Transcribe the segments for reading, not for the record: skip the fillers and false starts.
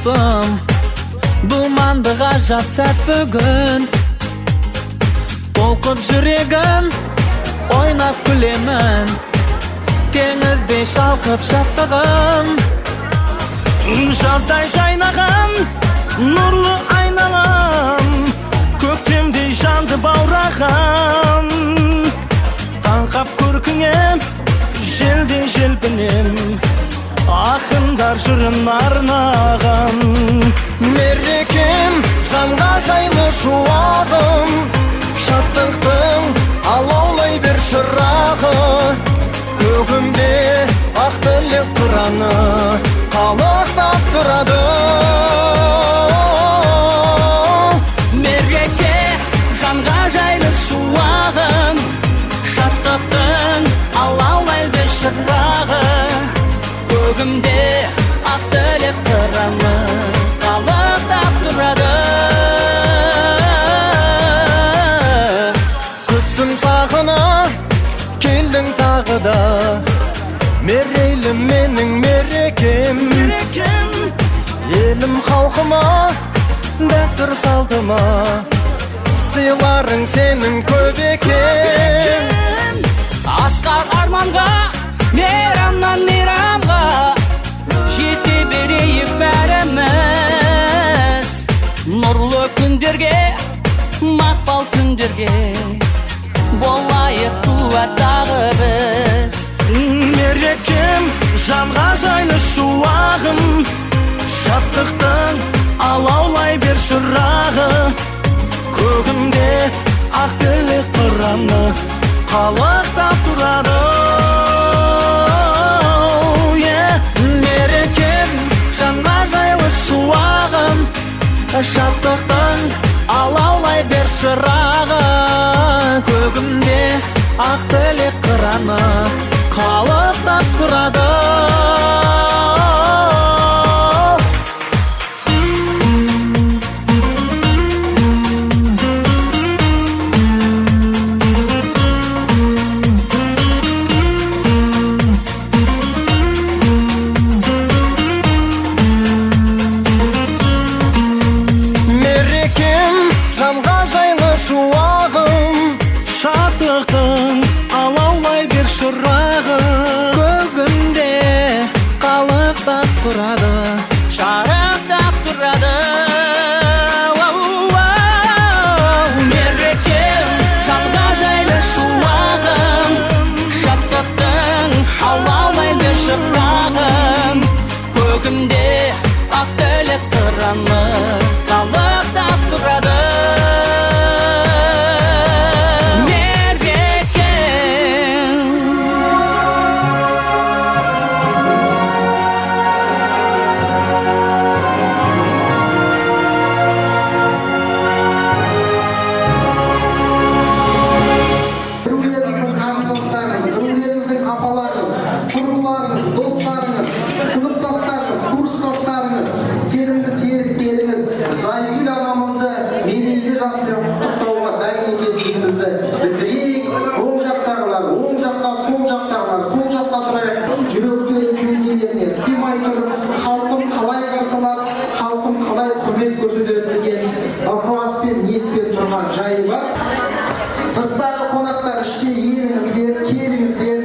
досым, думанды ғажап сәт бүгін. Толқып жүрегін, ойнап күлемін, теңізде шалқып шаттығым. Жаздай жайнаған нұрлы айналам, көктемдей жанды баураған. Таңқап көркіңем, желдей желпінем, ақындар жырын арнаған. Мерекем жанға жайлы шуағым, шаттықтың алаулай бер шырағы. Көгімде ақ тілек тұраны қалықтап тұрады. Мереке жанға жайлы шуағым, шаттықтың алаулай бер шырағы. Көгімде ақ тілек тұраны қалықтап тұрады. Күттім сағына, келдің тағы да, мерейлі менің мерекем. Елім халқыма, дәстүр салтыма, сыйларың сенің көп екен. Асқар арманға, мейрамнан мейрамға, жете берейік бәріміз. Нұрлы күндерге, мақпал күндерге, болайық туа тағы біз. Мерекем жанға жайлы шуағым, шаттықтың алаулай бер шырағы. Көгімде ақ тілек тұраны қалықтап тұрады. Мерекем жанға жайлы шуағым, шаттықтың алаулай бер шырағы. Көгімде ақ тілек қыраны қалықтап тұрады. Мерекем жанға жайлы шуағым, Шаттықтың алаулай бер шырағы. Көгімде қалықтап тұрады. Шарықтап тұрады. Мерекем жанға жайлы шуағым, шаттықтың алаулай бер шырағым. Көгімде ақ тілек тұраны қалықтап тұрады. Біреулеріңіздің қарындастарыңыз, біреулеріңіздің апаларыңыз, құрбыларыңыз, достарыңыз, сыныптастарыңыз, курстастарыңыз, сенімді серіктеріңіз Зайгүл ағамызды мерейлі жасымен құттықтауға дайын екендігімізді білдірейік. Оң жақтағылар, оң жаққа, сол жақтағылар, сол жаққа тұрайық. Жүректерінің кеуделеріне сыймай тұрып, халқым қалай қарсы алады, халқым қалай құрмет көрсетеді деген ықыласпен, ниетпен тұрған жайы бар. Сырттағы қонақтар ішке еніңіздер, келіңіздер.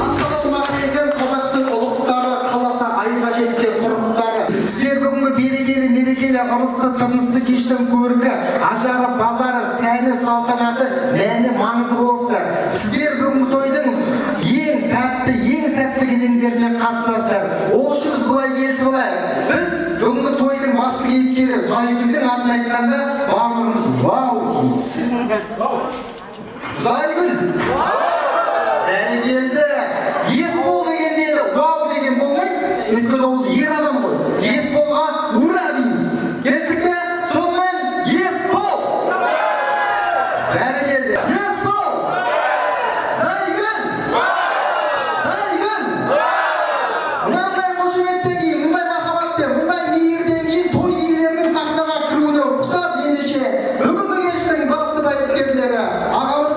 Ассалаумағалейкум, қазақтың ұлықтары, қаласа айға жетте құрықтары. Сіздер бүгінгі берекелі мерекелі ырысты тынысты кештің көркі, ажары, базары, сәні, салтанаты, мәні, маңызы болсыздар. Сіздер бүгінгі тойдың ең тәтті, ең сәтті кезеңдеріне қатысасыздар. Ол үшін біз былай келісіп алайық. Біз бүгінгі тойдың басты кейіпкері Зайгүлдің атын айтқанда барлығымыз вау дейміз. Зайгүл! Бәрекелді! Есбол дегенде вау деген болмайды, өйткені ол ер адам ғой. Есболға ура дейміз. Келістік пе? Сонымен Есбол! Бәрекелді! Есбол! Зайгүл! Зайгүл! Мынандай қошеметтен кейін, мындай махаббатпен, мындай мейірден кейін той иелерінің сахнаға кіруіне рұқсат. Ендеше бүгінгі кештің басты байыпкерлері ағамыз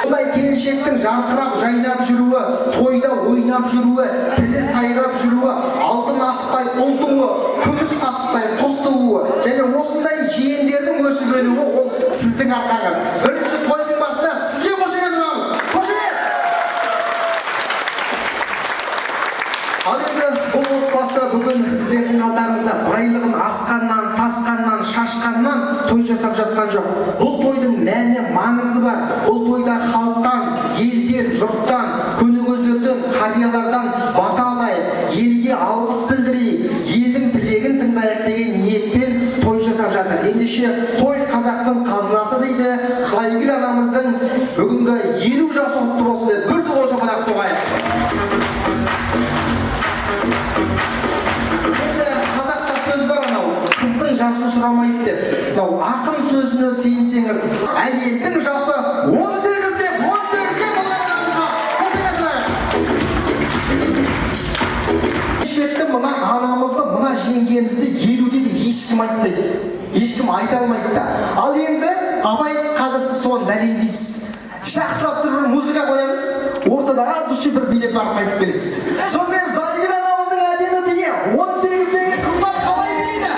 Осындай келіншектің жарқырап жайнап жүруі, тойда ойнап жүруі, тілі сайрап жүруі, алтын асықтай ұлтуы, күміс қасықтай құстуы, және осындай жиендердің өсіргенуі ол сіздің арқаңыз. Бірінші тойдың басында сізге қошемет ұрамыз. Қошемет! Ал енді бұл отбасы бүгін сіздердің алдарыңызда байлығын асқаннан, тасқаннан, шашқаннан той жасап жатқан жоқ. Бұл тойдың мәні, маңызы бар. Бұл тойда халықтан, елден, жұрттан, көнекөздерден, қариялардан бата алайық, елге алғыс білдірейік, елдің тілегін тыңдайық деген ниетпен той жасап жатыр. Ендеше той қазақтың қазынасы дейді. Зайгүл анамыздың бүгінгі 50 жасы құтты болсын деп бір дуа шапалақ соғайық. Қазақта сөз бар анау, қыздың жасы сұрамайды деп. Ақын сөзіне сенсеңіз, әйелдің жасы 18 деп, 18-ге толған адамға қошемет ұрайық. Шетті мына анамызды, мына жеңгемізді 50-де деп ешкім айтпайды. Ешкім айта алмайды да. Ал енді абай қазір сіз соған дәлелдейсіз. Жақсылап тұрып музыка қоямыз, ортада от души бір билеп барып қайтып келесіз. Сонымен Зайгүл анамыздың әдемі биі 18-дегі қыздар қалай билейді?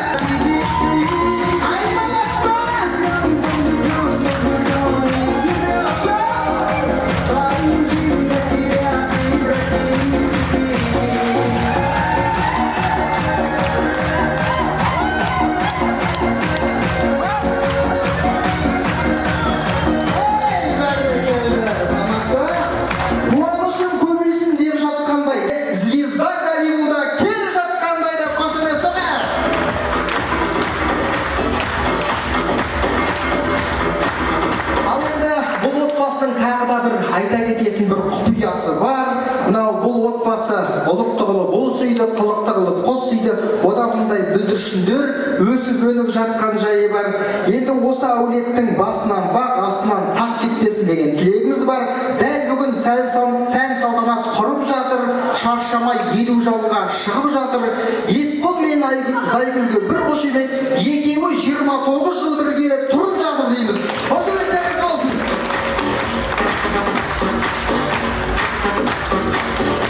Айта кететін бір құпиясы бар. Мынау бұл отбасы ұлықтығылы бұл сүйді, қылықтығылы қос сүйді. Одан мұндай бүлдіршіндер өсіп өніп жатқан жайы бар. Енді осы әулеттің басынан бақ, астынан тақ кетпесін деген тілегіміз бар. Дәл бүгін сән салтанат құрып жатыр, шаршамай 50 жауға шығып жатыр. Есқұл мен Зайгүлге бір қошемет, екеуі 29 жыл бірге тұрып жатыр дейміз. Қошеметтеріңіз болсын.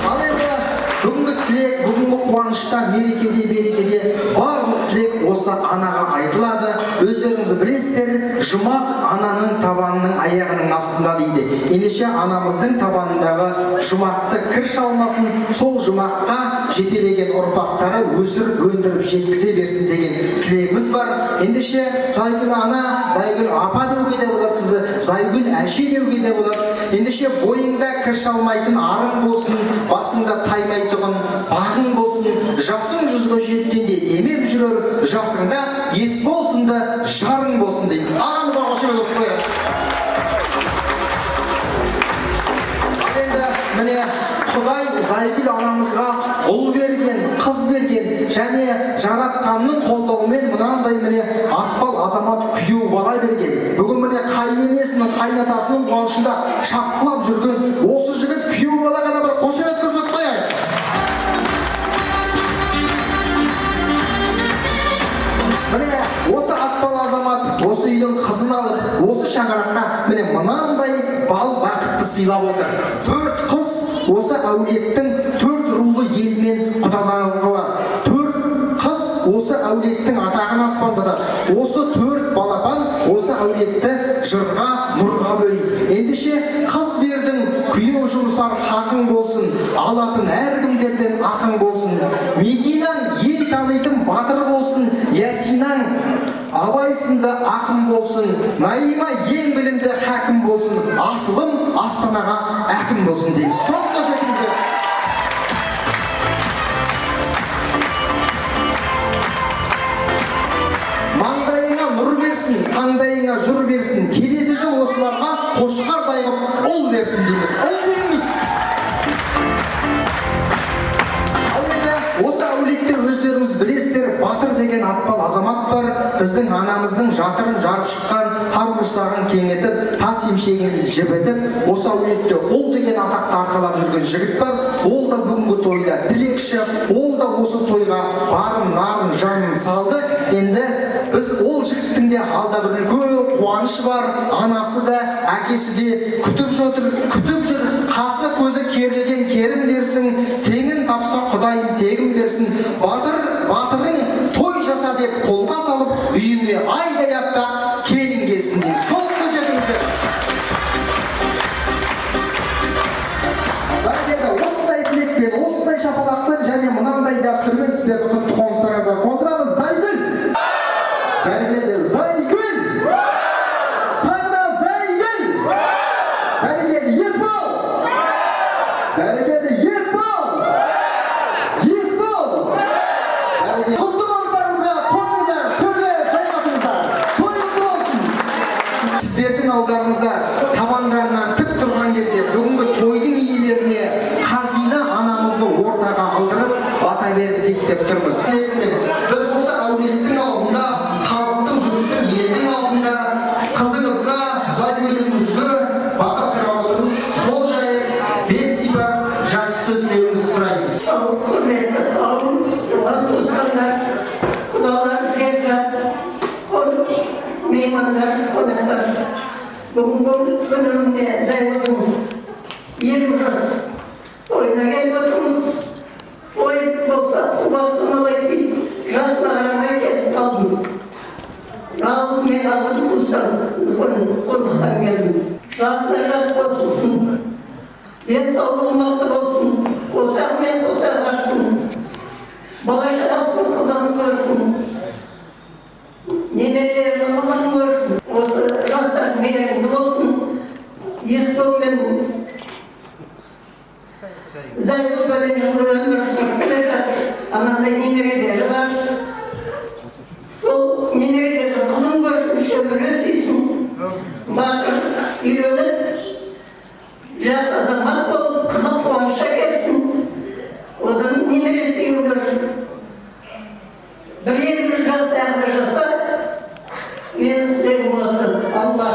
Ал енді бүгінгі тілек, бүгінгі қуанышта, мерекеде, берекеде барлық тілек осы анаға айтылады. Өздеріңіз білесіздер, жұмақ ананың табанының аяғының астында дейді. Ендеше анамыздың табанындағы жұмақты кір шалмасын, сол жұмаққа жетелеген ұрпақтары өсір, өндіріп жеткізе берсін деген тілегіміз бар. Ендеше Зайгүл ана, Зайгүл апа деуге де болады сізді, Зайгүл әже деуге де болады. Ендеше бойыңда кір шалмайтын арың болсын, басыңда таймайтұғын бағың болсын, жасың жүзге жеткенде емеп жүрер, жасыңда ес болсын да жарың болсын дейміз. Ағамызға қошемет оқып қояйық. Енді міне Құдай Зайгүл анамызға ұл берген, қыз берген және жаратқанның қолдауымен мынандай міне Атпал азамат күйеу бала берген. Бүгін міне қайненесінің, қайнатасының қуанышында шапқылап жүрген осы жігіт күйеу балаға да бір қошемет көрсетіп қояйық. Міне осы Атпал азамат осы үйдің қызын алып, осы шаңыраққа міне мынандай бал бақытты сыйлап отыр. 4 қыз осы әулеттің 4 рулы елмен құдаланған. 4 қыз осы әулеттің атағын аспандады. Осы 4 балапан осы әулетті жырға, нұрға бөлейді. Ендеше қыз бердің, күйеу жұмсар хақың болсын, алатын әркімдерден ақың болсын. Мединаң ел танитын батыр болсын, Ясинаң Абай сынды ақын болсын, Наима ең білімді хакім болсын, Асылым Астанаға әкім болсын дейміз. Соңғы жетіңіздер. Маңдайыңа нұр берсін, таңдайыңа жүр берсін, келесі жыл осыларға қошқар дайғып ұл берсін дейміз. Ұл дейміз. Осы әулетте өздеріңіз білесіздер, батыр деген Атпал азамат бар. Біздің анамыздың жатырын жарып шыққан, тар құрсағын кеңетіп, тас емшегін жібітіп, осы әулетте ұл деген атақты арқалап жүрген жігіт бар. Ол да бүгінгі тойда тілекші, ол да осы тойға барын, нарын, жанын салды. Енді біз ол жігіттің де алда бір үлкен қуанышы бар, анасы да, әкесі де күтіп жүр, қасы көзі керілген керім дерсін, теңін тапса Құдайым тегін берсін, батырың той жаса деп қолға салып, үйіне айдай аттап келін келсін деп. Сол көжетіңіздер. Осындай тілекпен, осындай шапалақпен және мынандай дәстүрмен сіздерді құтты қоныстарыңызға қондырамыз. Зайгүл! Бәрекелді, Зайгүл! Тағы да Зайгүл! Бәрекелді, Есбол! Бәрекелді, Есбол! Есбол! Бәрекелді, құтты қоныстарыңызға қоныңыздар, төрге жайғасыңыздар. Той құтты болсын! Сіздердің алдарыңызда табандарынан тік тұрған кезде бүгінгі тойдың иелеріне Қазина анамызды ортаға алдырып бата бергізейік деп тұрмыз. Біз осы әулеттің алдында, халықтың жұрттың елдің алдында қызыңызға, Зайгүліңізге бата сұрап отырмыз. Қол жайып, бет сипап, жақсы сөз беруіңізді сұраймыз. Құрметті қауым, туған туысқандар, құдалар, жерлер, меймандар, қонақтар. Бүгінгі күнімде Зайгүлдің 20 жас тойына келіп отырмыз. Той болса, қубастың алайды дейді, жасына қарамай келіп қалдым. Жалғыз мен қалған туыстан, сондықтан келдім. Жасына жас болсын, денсаулығы мықты болсын, қосағымен қосақ ашсын, бала-шағасын қызын көрсін, немерелерінің қызын көрсін. Осы жастар мерекелі болсын, Есбол мен Зайгүл бәлен жылы өмір сүріп келе жатыр. Анандай немерелері бар. Сол немерелердің қызын көрсін, шөмірі сүйсін. Батыр үйленіп, жас азамат болып, қызық қуанышқа келсін. Одан немересі үйленіп, бір жастарды жаса, мен тілегім осы. Алла.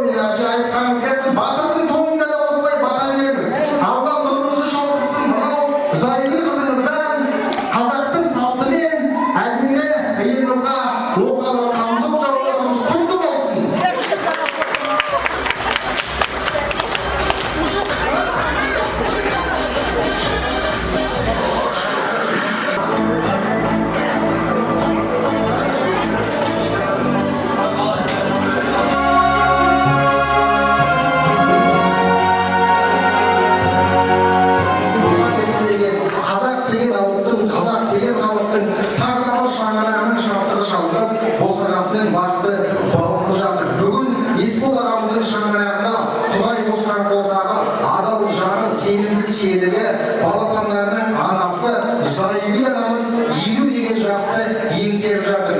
Мен айтқаныңыз келсін, батырдың тойында да осылай бата беріңіз. Алла нұрыңызды шалқытсын. Мынау Зайгүл қызыңыздан қазақтың салтымен әлгіні иығыңызға оқалы қамзол жауып отырмыз. Құтты болсын. Қазақ деген халықтың тағдыры шаңырағының шаттығы шалқып, босағасының бақыты балқып жатыр. Бүгін Есбол ағамыздың шаңырағында Құдай қосқан қосағы, адал жары, сенімді серігі, балапандарының анасы Зайгүл анамыз 50 деген жасты еңсеріп жатыр.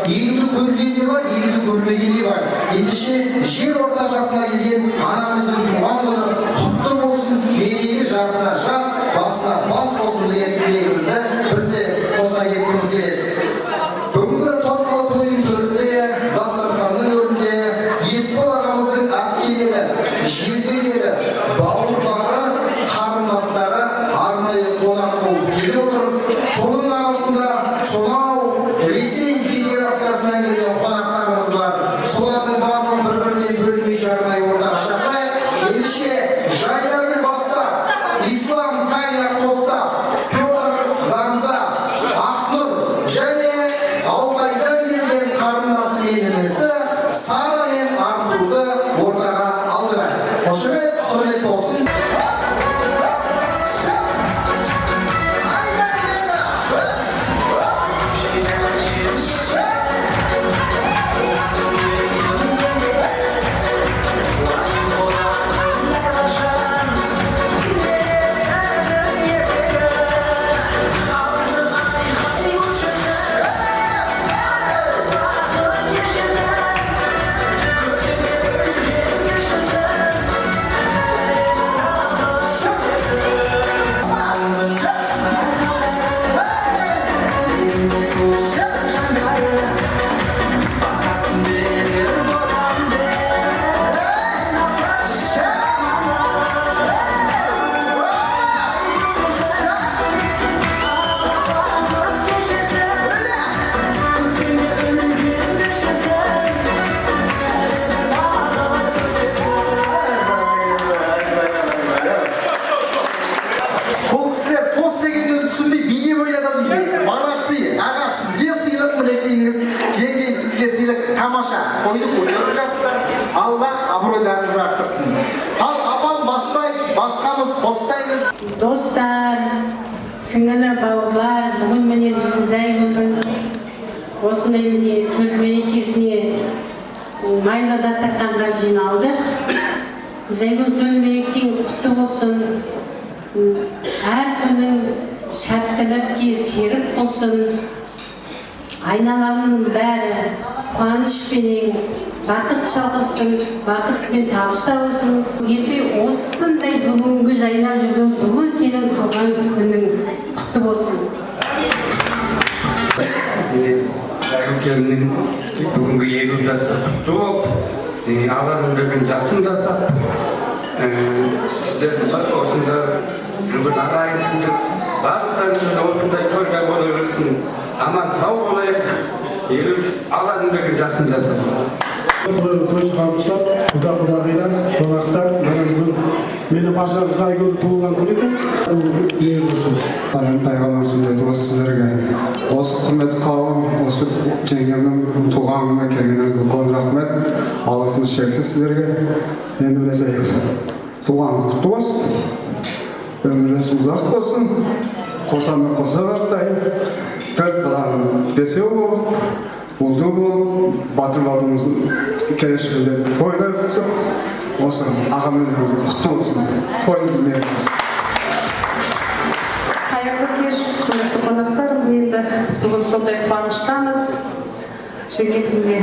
50-ді көргенде бар, 50-ді көрмегенде бар. Ендеше жер орта жасына келген анамыздың туған күні құтты болсын, мерейлі жасына жас, басына бас болсын деген тілегімізді біз де қоса кеткіміз келеді. Бүгінгі торқалы тойдың төрінде, дастарханның өрінде Есбол ағамыздың әпкелері, жезделері, бауырлары, қарындастары арнайы қонақ болып келіп отыр. Соның арасында сонау Ресей Федерациясынан келген қонақтарымыз бар. Солардың барлығын бір-бірінен бөлмей жармай ортаға шақырайық. Ендеше көріп жатсыздар. Алла абыройдарыңызды арттырсын. Ал апам бастайды, басқамыз қостаймыз. Достар, сіңілі бауырлар, бүгін міне біздің Зайгүлдің осындай міне төл мерекесіне майлы дастарханға жиналдық. Зайгүл төл мерекең құтты болсын. Әр күнің сәттілікке серік болсын. Айналаның бәрі қуанышпенен бақыт шалғылсын, бақытпен табыста болсын. Ертең осындай бүгінгі жайнап жүрген бүгін сенің туған күнің құтты болсын. Зайгүл келіннің бүгінгі 50 жасы құтты болып, Алланың берген жасын жасап, сіздердің осында жүрген ағайынсыздар, барлықтарыңызда осындай тойда бола берсін, аман сау болайық, Алланың берген жасын жасап. Той шығармышlar, құдағилар, қонақтар, мені башар Зайгүл туылған күн екен. Пайғамбар сүннеті осы сіздерге. Осы құрметті қауым, осы жеңгемнің туған күніне келгеніңізге үлкен рахмет. Алғысымыз шексіз сіздерге. Енді білесек, туған құтты болсын. Өміріңіз ұзақ болсын. Қосамен қоса бартайын. Төрт баланың бесеу болып, ұлды болып, батыр бабамыздың келешегінде тойлар өтсін. Осы ағамен құтты болсын. Тойыңыз мерекесі. Қайырлы кеш, құрметті қонақтарымыз, енді бүгін сондай қуаныштамыз. Жеңгемізге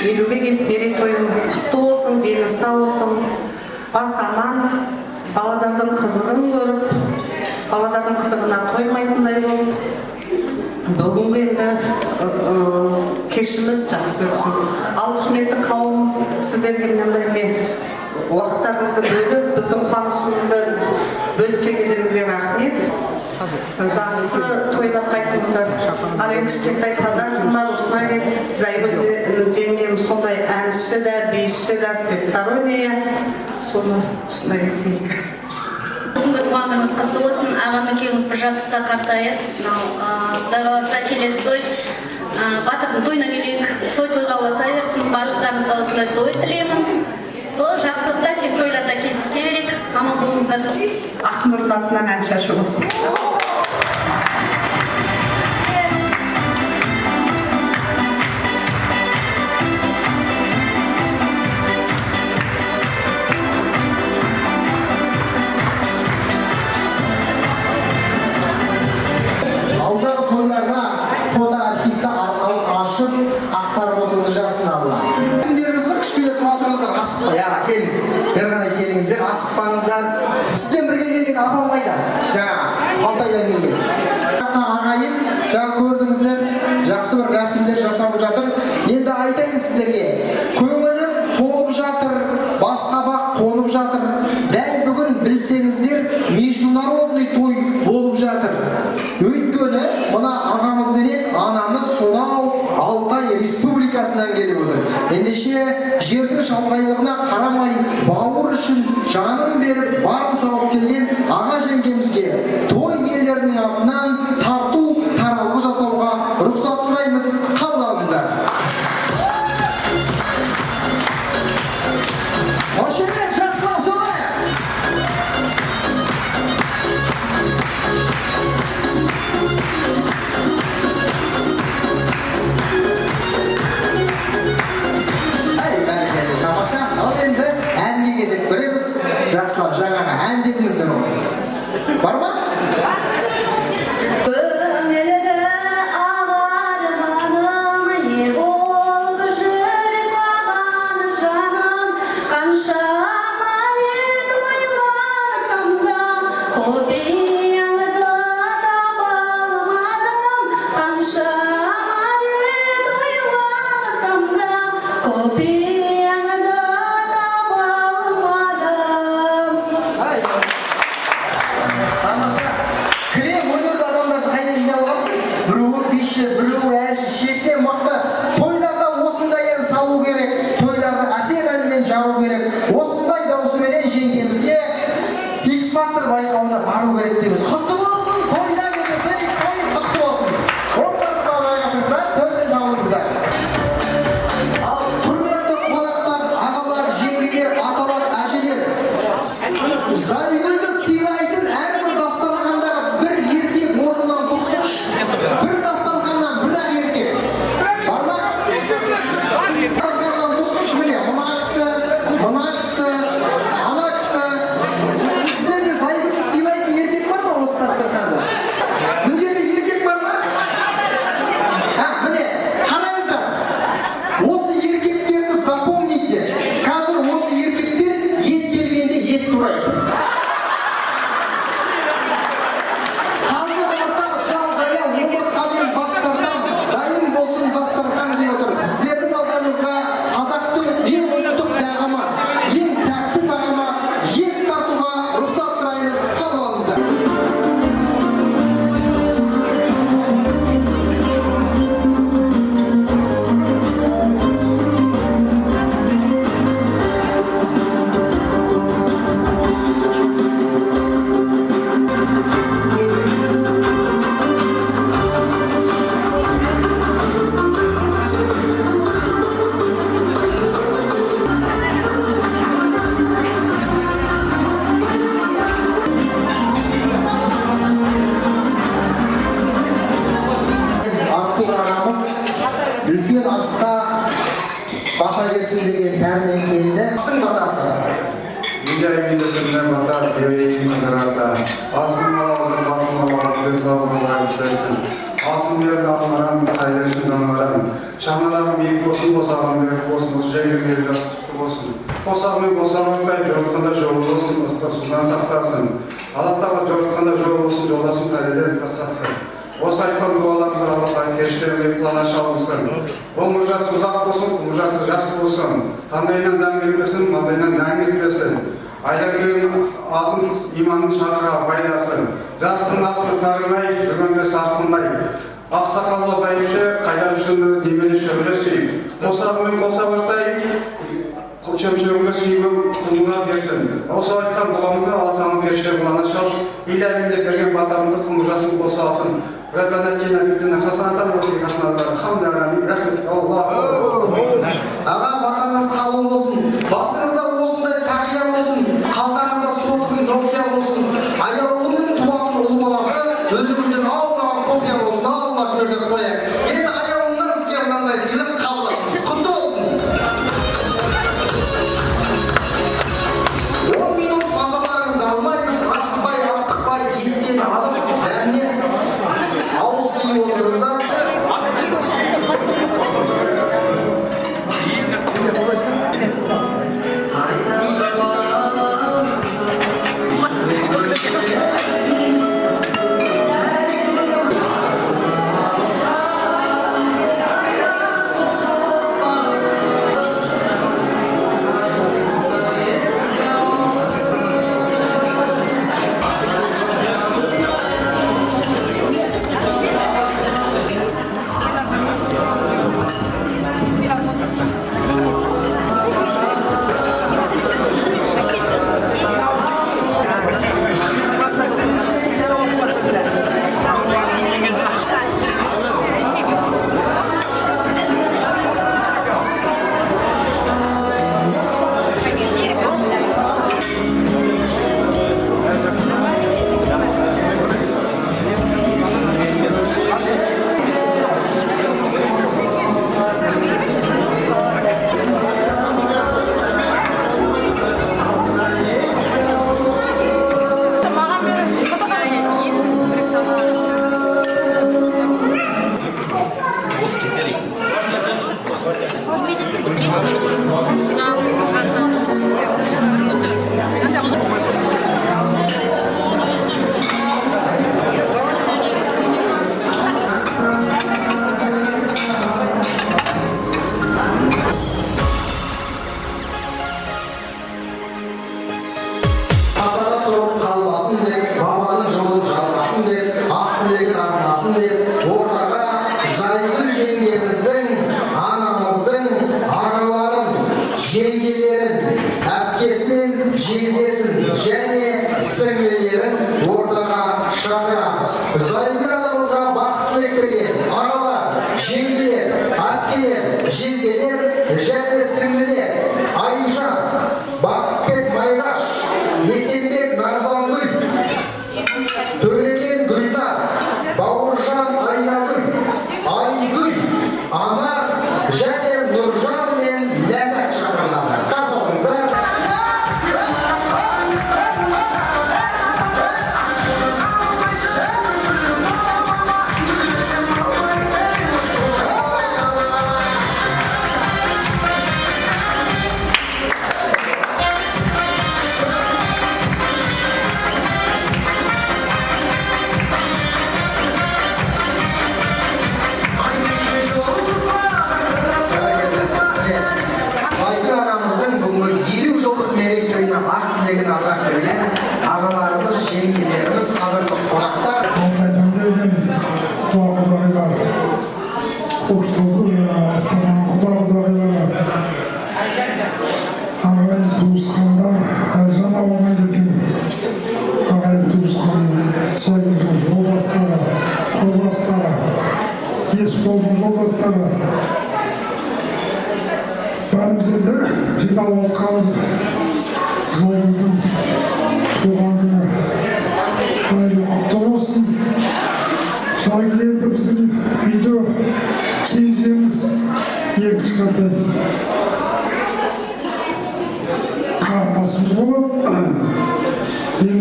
50-ге келіп мерейтойың құтты болсын, дені сау болсын, бас аман, балалардың қызығын көріп, балалардың қызығына тоймайтындай болып, бүгінгі енді кешіміз жақсы өтсін. Ал құрметті қауым, сіздерге мынандай уақыттарыңызды бөліп, біздің қуанышымызды бөліп келгендеріңізге рахмет. Жақсы тойлап қайтыңыздар. Ал енді кішкентай подаркалар осына келіп, Зайгүл жеңгем сондай әнші да, биші да, всесторонняя. Соны осындай етейік. Бүгінгі туған күніңіз құтты болсын. Ағам екеуіңіз бір жасықта қартайып, Құдай қаласа келесі той батырдың тойына келейік. Тойға ұласа берсін. Барлықтарыңызға осындай той тілеймін. Сол жақсылықта тек тойларда кездесе берейік. Аман болыңыздар. Ақнұрдың атынан ән шашу болсын. Алдағы тойларда фотоархивті ашып, ақтарып отыруды жасын Алла. Сіздеріңіз бар, кішкене тұра тұрыңыздар, асықпа. Я, келіңіз. Бер ғана келіңіздер, асықпаңыздар. Сізбен бірге келген апам қайда? Алтайдан келген. Ағайын, жаңа көрдіңіздер, жақсы бір рәсімдер жасалып жатыр. Енді айтайын сіздерге, көңілім толып жатыр, басқабақ қонып жатыр. Дәл бүгін білсеңіздер, международный той болып жатыр. Өйткені мына ағамызбенен анамыз сонау Алтай Республикасынан келіп отыр. Ендеше жердің шалғайлығына қарамай, бауыр үшін жанын беріп, барын салып келген аға жеңгемізге той иелерінің атынан тарту таралғы жасауға рұқсат сұраймыз. Қабыл алыңыздар. Қошемет, жақсылап соғайық. Тамаша, ал енді әнге кезек көреміз. Жақсылап жаңаға ән дедіңіздер ғой. Бар ма? Көңілді ағарғаным, не болып жүр саған жаным, қаншама рет ойлансам да, құпияңды таба алмадым. Қаншама рет ойлансам да, құпияңды таба алмадым. Тамаша. Кілем өнерді адамдарды қайда жинап алғансың? Біреуі биші, біреуі әнші, шетінен мықты. Тойларда осындай ән салу керек. Тойларды әсем әнмен жабу керек. Осындай даусыменен жеңгемізге X-Factor байқауына бару керек дейміз. Құтты болсын, тойда десей, той құтты болсын. Орындарыңызға жайғасыңыздар, төрден табылыңыздар. Ал құрметті қонақтар, берсін деген пәрмен келді. Сың батасы. Mücahidesinde batar, yüreğin kızarada. Asım alalıdır, basım alalıdır, sazım alalıdırsın. Asım yer dağılmaran, hayresin dağılmaran. Şanlarım büyük olsun, bosağım büyük olsun, uçacağım bir yastık tuttu olsun. Bosağımı bosağımızda jortkanda jol olsun, ıhtasından saksarsın. Allah'ta jortkanda jol olsun, yolasın, kaleden saksarsın. O sayfan dualarımızı Allah'tan geçtiğini plana çalmışsın. O mırcası uzak olsun, mırcası jas olsun. Tandayından dan gelmesin, mandayından dan gelmesin. Ayda köyün altın imanın şarkıға байласын. Жастың асты сарғымай, жүргенде сарқындай. Ақсақалла бәйбіше, қайдан үшінді демені шөрлі сүй. Қосағымен қосағыртай, көшемшөңгі сүймің құлыңа берсін. Осы айтқан бұғамды Аллахтың періште бұлана шаш, ел әлемінде берген батамды құмыржасын қоса алсын. Рәббана атина фид дунья хасанатан ва фил ахирати хасанатан. Рахметик Аллах. Аға батаңыз қабыл болсын. Басыңызда осындай тақия болсын. Қалғаныңызда сотқын топия болсын. Аяулының туатын ұлы баласы өзімізден алған копия болсын. Алла көрдік қояйық. Енді аяулынан сізге мынандай сыйлық қабыл. Құтты болсын. 10 минут мазаларыңызды алмаймыз. Асықпай, артықпай, еттен алып, бәріне ауыз тиіп отырыңыздар.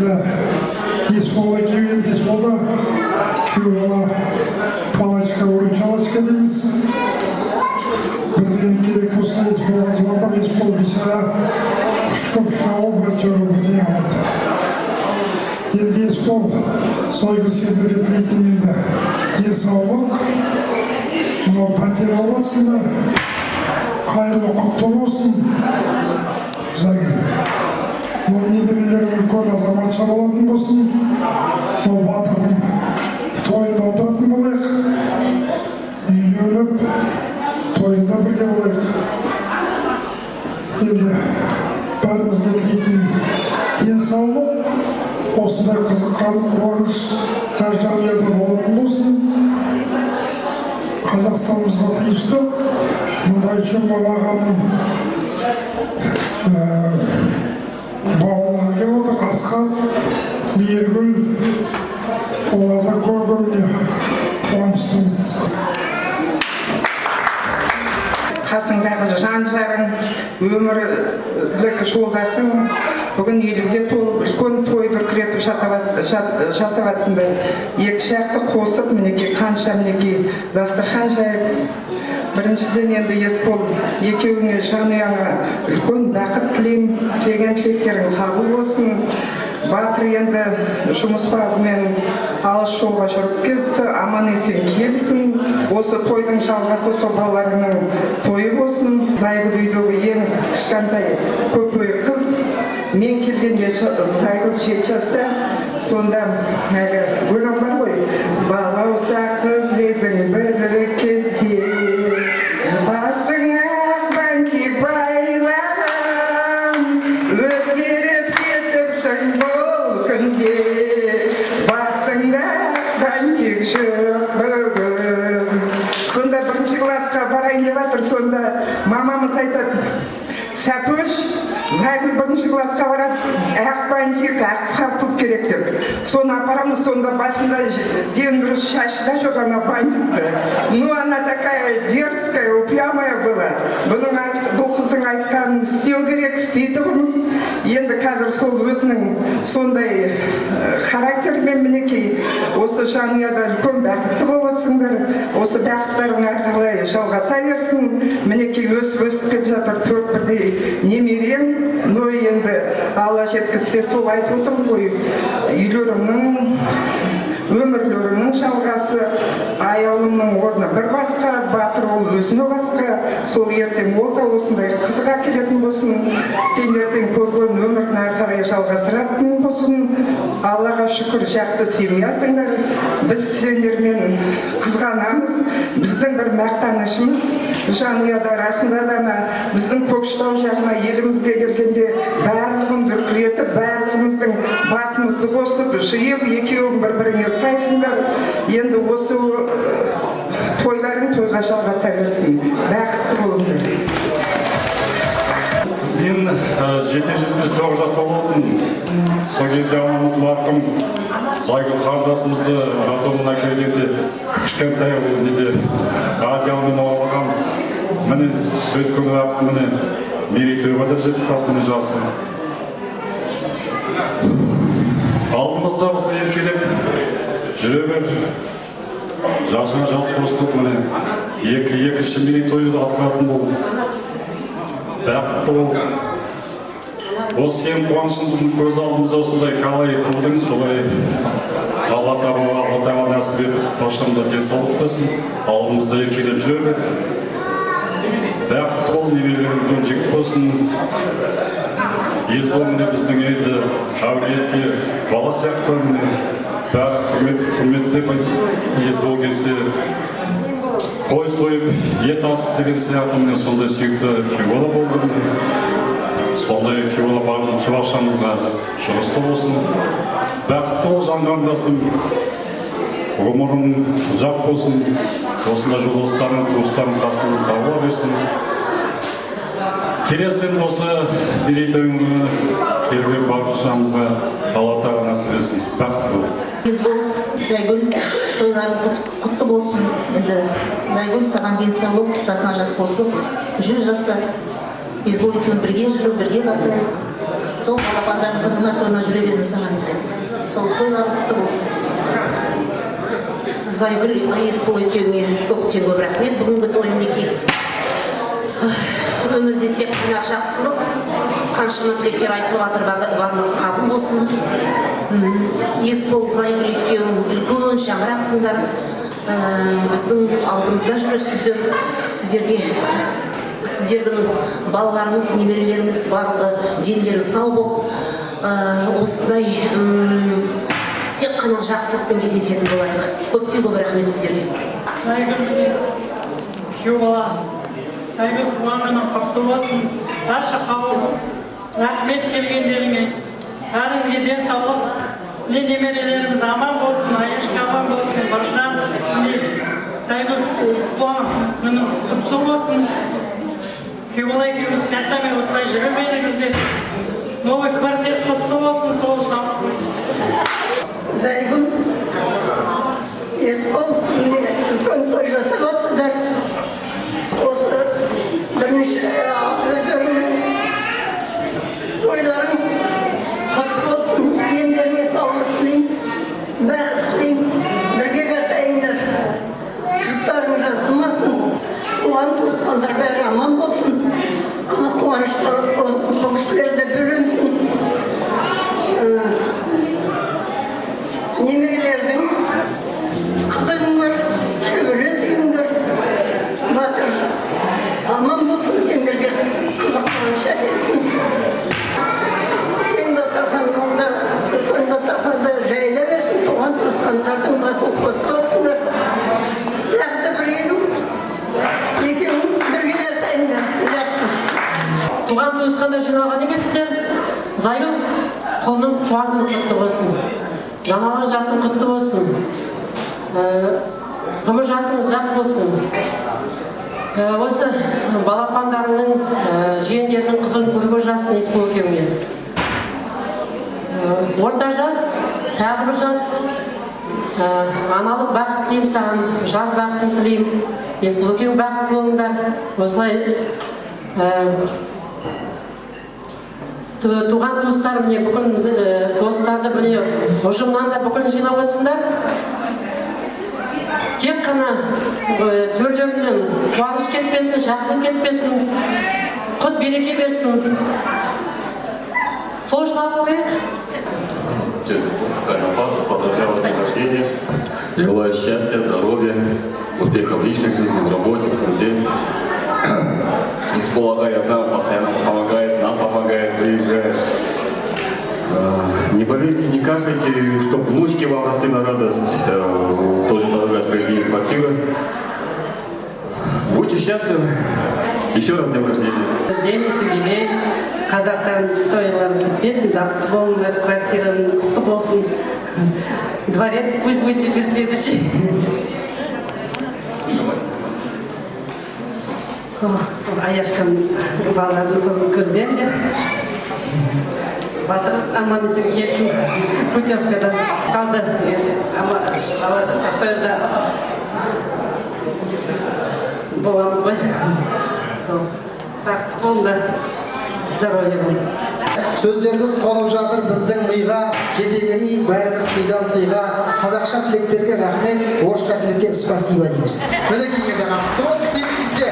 енді Есбол екеуі енді Есболда күйеу бала палачка выручалочка дейміз. Бірден керек болса Есболға звондап, Есбол бейшара ұшып шауып әйтеуір бірден алады. Енді Есбол Сойгүл сендерге тілейтін енді денсаулық, мынау пәтер алып жатсыңдар, қайырлы құтты болсын. Зайгүл, ол немерелерің үлкен азаматша болатын болсын, ол батырдың тойында отыратын болайық, үйленіп тойында бірге болайық. Енді бәрімізге тілейтін денсаулық, осындай қызыққан қуаныш әр жанұяда болатын болсын. Қазақстанымызға тиісті мұндай Шырман ағамның бауырлары келіп отыр, Асқан, Мейіргүл, оларды көргенде қуаныштымыз. Қасыңдағы жан-жарың, өмірлік жолдасың бүгін 50-ге толып үлкен тойды күретіп жасап жатсыңдар. Екі жақты қосып, мінекей қанша мінекей дастархан жайып. Біріншіден енді Есбол екеуіңе жанұяңа үлкен бақыт тілеймін, тілеген тілектерің қабыл болсын. Батыр енді жұмыс бабымен алыс жолға жүріп кетті, аман есен келсін. Осы тойдың жалғасы собаларының тойы болсын. Зайгүл үйдегі ең кішкентай көпөй қыз. Мен келгенде Зайгүл 7 жаста, сонда әлі өлең бар ғой. Балауса қыз едің бір кезде, басыңа бәнти байлағам, өзгеріп кетіпсің бұл күнде, басыңда бәнтик жоқ бүгін. Сонда бірінші классқа барайын деп жатыр, сонда мамамыз айтады: Сәпөш, Зайгүл бірінші классқа барады, ақ бәнтик, ақ фартук керек деп. Соны апарамыз, сонда басында ден дұрыс шашы да жоқ ана бәнтикті. Ну, она такая дерзкая, упрямая была. Бұл қыздың айтқанын істеу керек, істейтіміз. Енді қазір сол өзінің сондай характермен мінекей осы жанұяда үлкен бақытты болып отырсыңдар. Осы бақыттарың ары қарай жалғаса берсін. Мінекей өсіп келе жатыр 4 бірдей немерең. Но енді Алла жеткізсе сол айтып отыр ғой, үйлеріңнің, өмірлеріңнің жалғасы, аяулымның орны бір басқа, батыр ол өзіне басқа. Сол ертең ол да осындай қызға келетін болсын, сендердің көрген өмірін ары қарай жалғастыратын болсын. Аллаға шүкір, жақсы семьясыңдар. Біз сендермен қызғанамыз. Біздің бір мақтанышымыз жанұяда расында да біздің Көкшетау жағына елімізге келгенде барлығын дүркіретіп, барлығымыздың басымызды қосып, жиып, екеуің бір-біріңе сайсыңдар. Енді осы тойларың тойға жалғаса берсін. Бақытты болыңдар. Мен 79 жаста болдым. Сол кезде анамыз марқұм Зайгүл қардасымызды роддомына келгенде кішкентай неде радионы алған. Міне сөйткен уақыт міне мерейтойға да жетіп қалды, міне жасы. Алдымызда бізге еркелеп жүре бер. Жасына жас қосылып, міне екінші мерейтойды атқаратын болдым. Бақытты бол. Осы сен қуанышымыздың көз алдымызда осындай қалай тудың, солай Алла тағала нәсіп етіп, башымда денсаулық берсін, алдымызда еркелеп жүре бер. Бақытты бол, немерелерің үлкен жігіт болсын. Есбол міне біздің енді әулиетке бала сияқты, бәрі құрметтеп Есбол келсе қой сойып, ет асып деген сияқты міне сондай сүйікті күйеуі болды. Сондай күйеуі бардың шыбақшамызға шығысты болсын. Бақытты бол жанғандасың, ғұмырың ұзақ болсын, осында жолдастарың, туыстарың қасыңнан табыла берсін. Келесен осы мерейтойыңды келген бақытшамызға Алла тағала нәсіп етсін. Бақытты бол. Есбол, Зайгүл, тойларың құтты болсын. Енді Зайгүл, саған денсаулық, жасына жас қосылып, 100 жаса. Есбол екеуің бірге жүріп, бірге барды. Сол балапандардың қызына тойына жүре берді саған десең. Сол тойларың құтты болсын. Зайгүл, Есбол екеуіңе көптен көп рахмет. Бүгінгі той мінекей. Өмірде тек қана жақсылық, қаншама тілектер айтылып жатыр, барлығы қабыл болсын. Есбол, Зайгүл екеуің үлкен шаңырақсыңдар. Біздің алдымызда жүресіздер. Сіздердің балаларыңыз, немерелеріңіз барлығы дендері сау болып, осындай тек қана жақсылықпен кездесетін болайық. Көптен көп рахмет сіздерге. Зайгүл, күйеу бала, Зайгүл туған күнің құтты болсын. Барша қауым, рахмет келгендеріңе, бәріңізге денсаулық, немерелеріміз аман болсын, Аяшка аман болсын, Бұржан, Зайгүл туған күнің құтты болсын. Күйеу бала екеуміз кәттамен осылай жүре беріңіздер. Новый квартет құтты болсын, сол үшін. Зайгүл, Есбол, үлкен той жасап жатсыздар. Осы бірінші өздерінің тойларың құтты болсын. Дендеріңе саулық тілеймін, бақыт тілеймін. Бірге қартайыңдар. Жұптарың жазылмасын. Туған туысқандар бәрі аман болсын. Қызық қуанышқа бұл кісілерді бөлінсін. Немерелердің қызығыңдар, шөбере сүйіңдер, батыр аман болсын, сендерге қызық қуаныш әкелсін. Үлкен дастарханда жайыла берсін, туған туысқандардың басын қосып жатсыңдар. Лақты бір елу, екеуің бірге ертайыңдар. Туған туысқандар жиналған емессіздер. Зайгүл, қолының туған күні құтты болсын. Жаңалық жасың құтты болсын. Ғұмыр жасың ұзақ болсын. Осы балапандарының, жиендерінің қызын көруге жасын Есбол екеуіңе. Орта жас, тағы бір жас. Аналық бақыт тілеймін саған, жан бақытын тілеймін. Есбол екеуің бақыт болыңдар. Осылай туған туыстар міне бүкіл достарды міне ұжымнан да бүкіл жинап отырсыңдар. Тек қана төрлерінен қуаныш кетпесін, жақсылық кетпесін, құт береке берсін. Сол үшін алып қояйық. Поздравляю вас с днем рождения. Желаю счастья, здоровья, успехов в личной жизни, в работе, в труде. Есбол ағай, я знаю, постоянно помогает, нам помогает, приезжает. Не поверьте, не кашайте, чтобы внучки вам росли на радость. Тоже дорогая справедливая квартира. Будьте счастливы. Еще раз с днем рождения. День юбилей. Қазақтан тойларын бітпесін, бақытты болыңдар, квартираның құтты болсын. Дворец пусть будет теперь следующий. Аяшкам балалардың қызын көрдеңдер. Батыр аман есен келсін, путевкадан қалды. Тойда боламыз ғой. Бақытты болыңдар, здоровья болың. Сөздеріңіз қонып жатыр біздің миға, жете берейік бәріміз сыйдан сыйға. Қазақша тілектерге рахмет, орысша тілекке спасибо дейміз. Мінекей кезең құтты болсын сізге.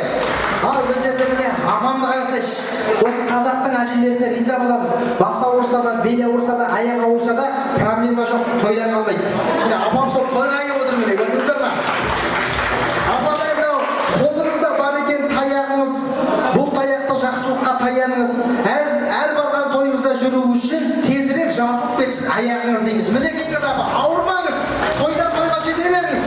Ал өз жердеріне амандық аясайшы. Осы қазақтың әжелеріне риза боламын. Басы ауырса да, белі ауырса да, аяғы ауырса да проблема жоқ, тойдан қалмайды. Апам сол тойға аяп отыр міне, көрдіңіздер ме? Ападай мынау қолыңызда бар екен таяғыңыз. Бұл таяқты жақсылыққа таяныңыз. Әр барған тойыңызда жүру үшін тезірек жазылып кетсін аяғыңыз дейміз. Мінекейіңіз апа, ауырмаңыз, тойдан тойға жете беріңіз.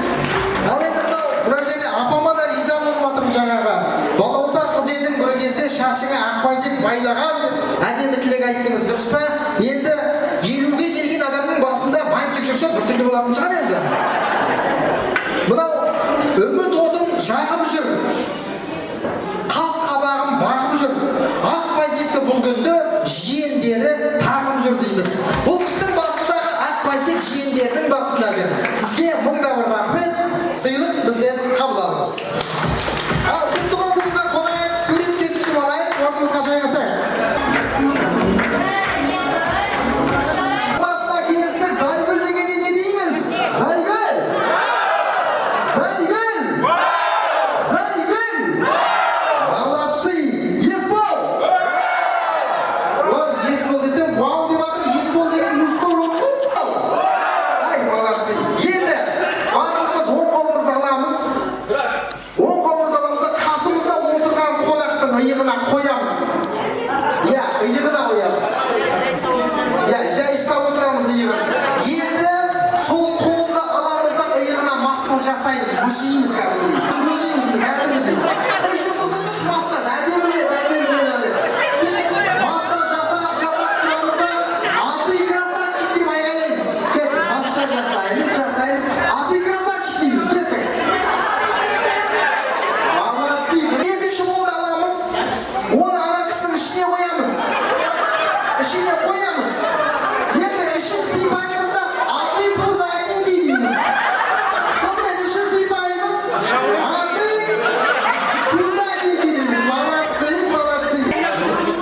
Ал енді мына жерде апама да риза болып жатырмын жаңағы. Балауса қыз едің бір кезде шашыңа ақ бантик байлаған деп әдемі тілек айттыңыз, дұрыс па? Енді 50-ге келген адамның басында бантик жүрсе біртүрлі болатын шығар енді. Мынау үміт отын жағып жүр. Қас қабағым бағып жүр. Ақ бантикті бұл күнді жиендері тағып жүр дейміз. Бұл кісінің басындағы ақ бантик жиендерінің басындағы. Сізге мыңда бір рахмет, сыйлық бізден қабыл алыңыз. Ал күн туғансымызға қонайық, суретке түсіп алайық, орнымызға жайғасайық. қоямыз. Жай ұстап отырамыз иығын. Енді сол қолды аламыз да иығына массаж жасаймыз. Мүшейміз кәдімгідей. Мүшейміз кәдімгідей. Жасасаңыз массаж, әдемілеп. Сөйтіп массаж жасап тұрамыз да аты красавчик деп айғайлаймыз. Кеттік, массаж жасаймыз. Аты красавчик дейміз. Кеттік. Молодцы. Екінші қолды аламыз. Оны ана кісінің ішіне қоямыз. Енді ішін сыйпаймыз да аты пузо один дейміз. Сонымен ішін сыйпаймыз. Аты пузо один дейміз. Молодцы.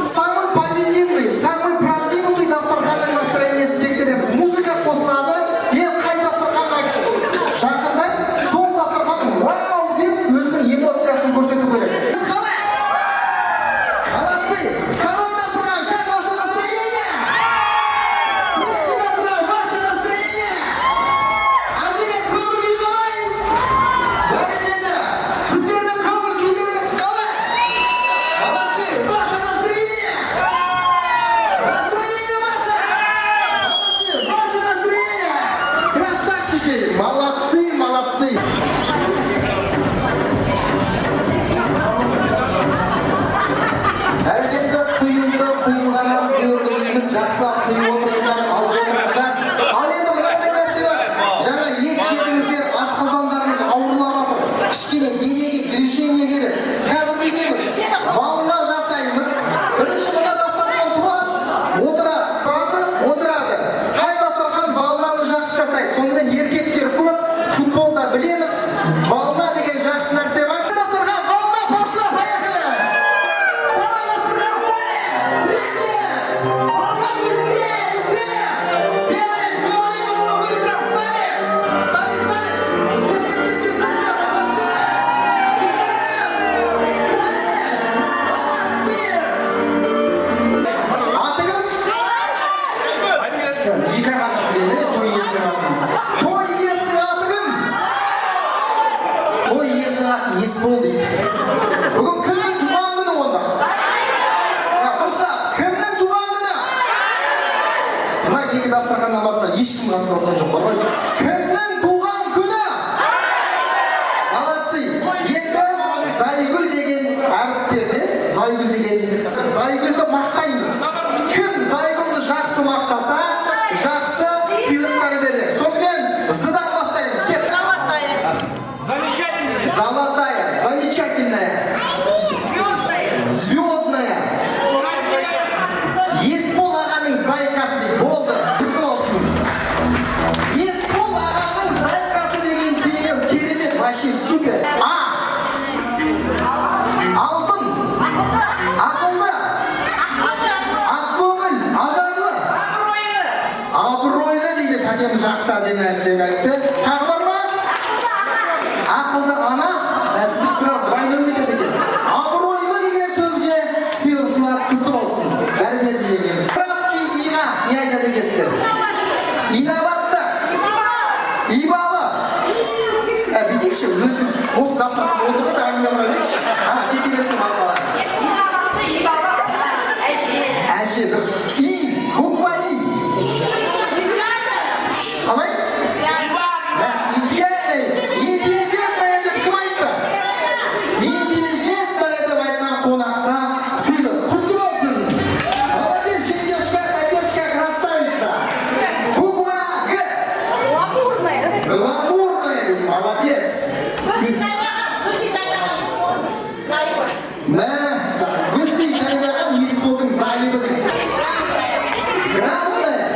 Самый позитивный, самый продвинутый дастарханның настроениесін тексереміз. Музыка қосылады. Мен қай дастарханға жақындай, сол дастархан вау деп өзінің эмоциясын көрсету керек. Қалай? Молодцы. Второй дастархан. Как ваше настроение? Ваше настроение? Әзірге көңіл күй қалай? Бәрекелді. Сіздердің көңіл күйлеріңіз қалай? Молодцы. Ваше настроение? Настроение ваше? Молодцы. Ваше настроение? Красавчики. Молодцы. Әркетті құйылғаныз көрдіңіз, жақсақ құйып отырыңыздар, алып отырыңыздар. Ал енді мынандай нәрсе бар. Жаңа ет жедіңіздер, асқазандарыңыз ауырлап жатыр. Кішкене денеге движение керек. Қазір бүйтеміз. Волна жасаймыз. Бірінші мына дастархан отырады. Қай дастархан волнаны жақсы жасайды. Сонымен еркектер көп, футболда білеміз. Волна деген жақсы нәрсе бар. Дастархан волна пошла, поехали! Есбол дейді. Бүгін кімнің туған күні онда? Құста, кімнің туған күні? Мына екі дастарханнан басқа ешкім қатысып отырған жоқ па ғой? Кімнің туған күні? Молодцы. Енді Зайгүл деген әріптерде, Зайгүлді мақтаймыз. Кім Зайгүлді жақсы мақтаса, жақсы сыйлықтар береді. Сонымен зыдан бастаймыз. Золотая, замечательная, звездная. Есбол ағаның зайкасы дейді. Болды. Есбол ағаның зайкасы деген керемет, вообще супер. Алтын, ақылды, ақкөңіл, ажарлы, абыройлы дейді. Тәтеміз жақсы әдемі айтты. Тағы бар ма? Ақылды ана, сіздік сұрақ двойной кетеді екен. Абыройлы деген сөзге сыйлықшылар құтты болсын. Бәріне дейміз. Краткий иға не айтады екенсіздер? Инабатты, ибалы. Бүйтейікші, өзіңіз осы дастарханда отырып әңгіме құра берейікші. Кете берсін мақсала. Әже, дұрыс. Буква И. Қалай? Гүлдей жайнаған Есболдың зайыбы дейді. Грамотная.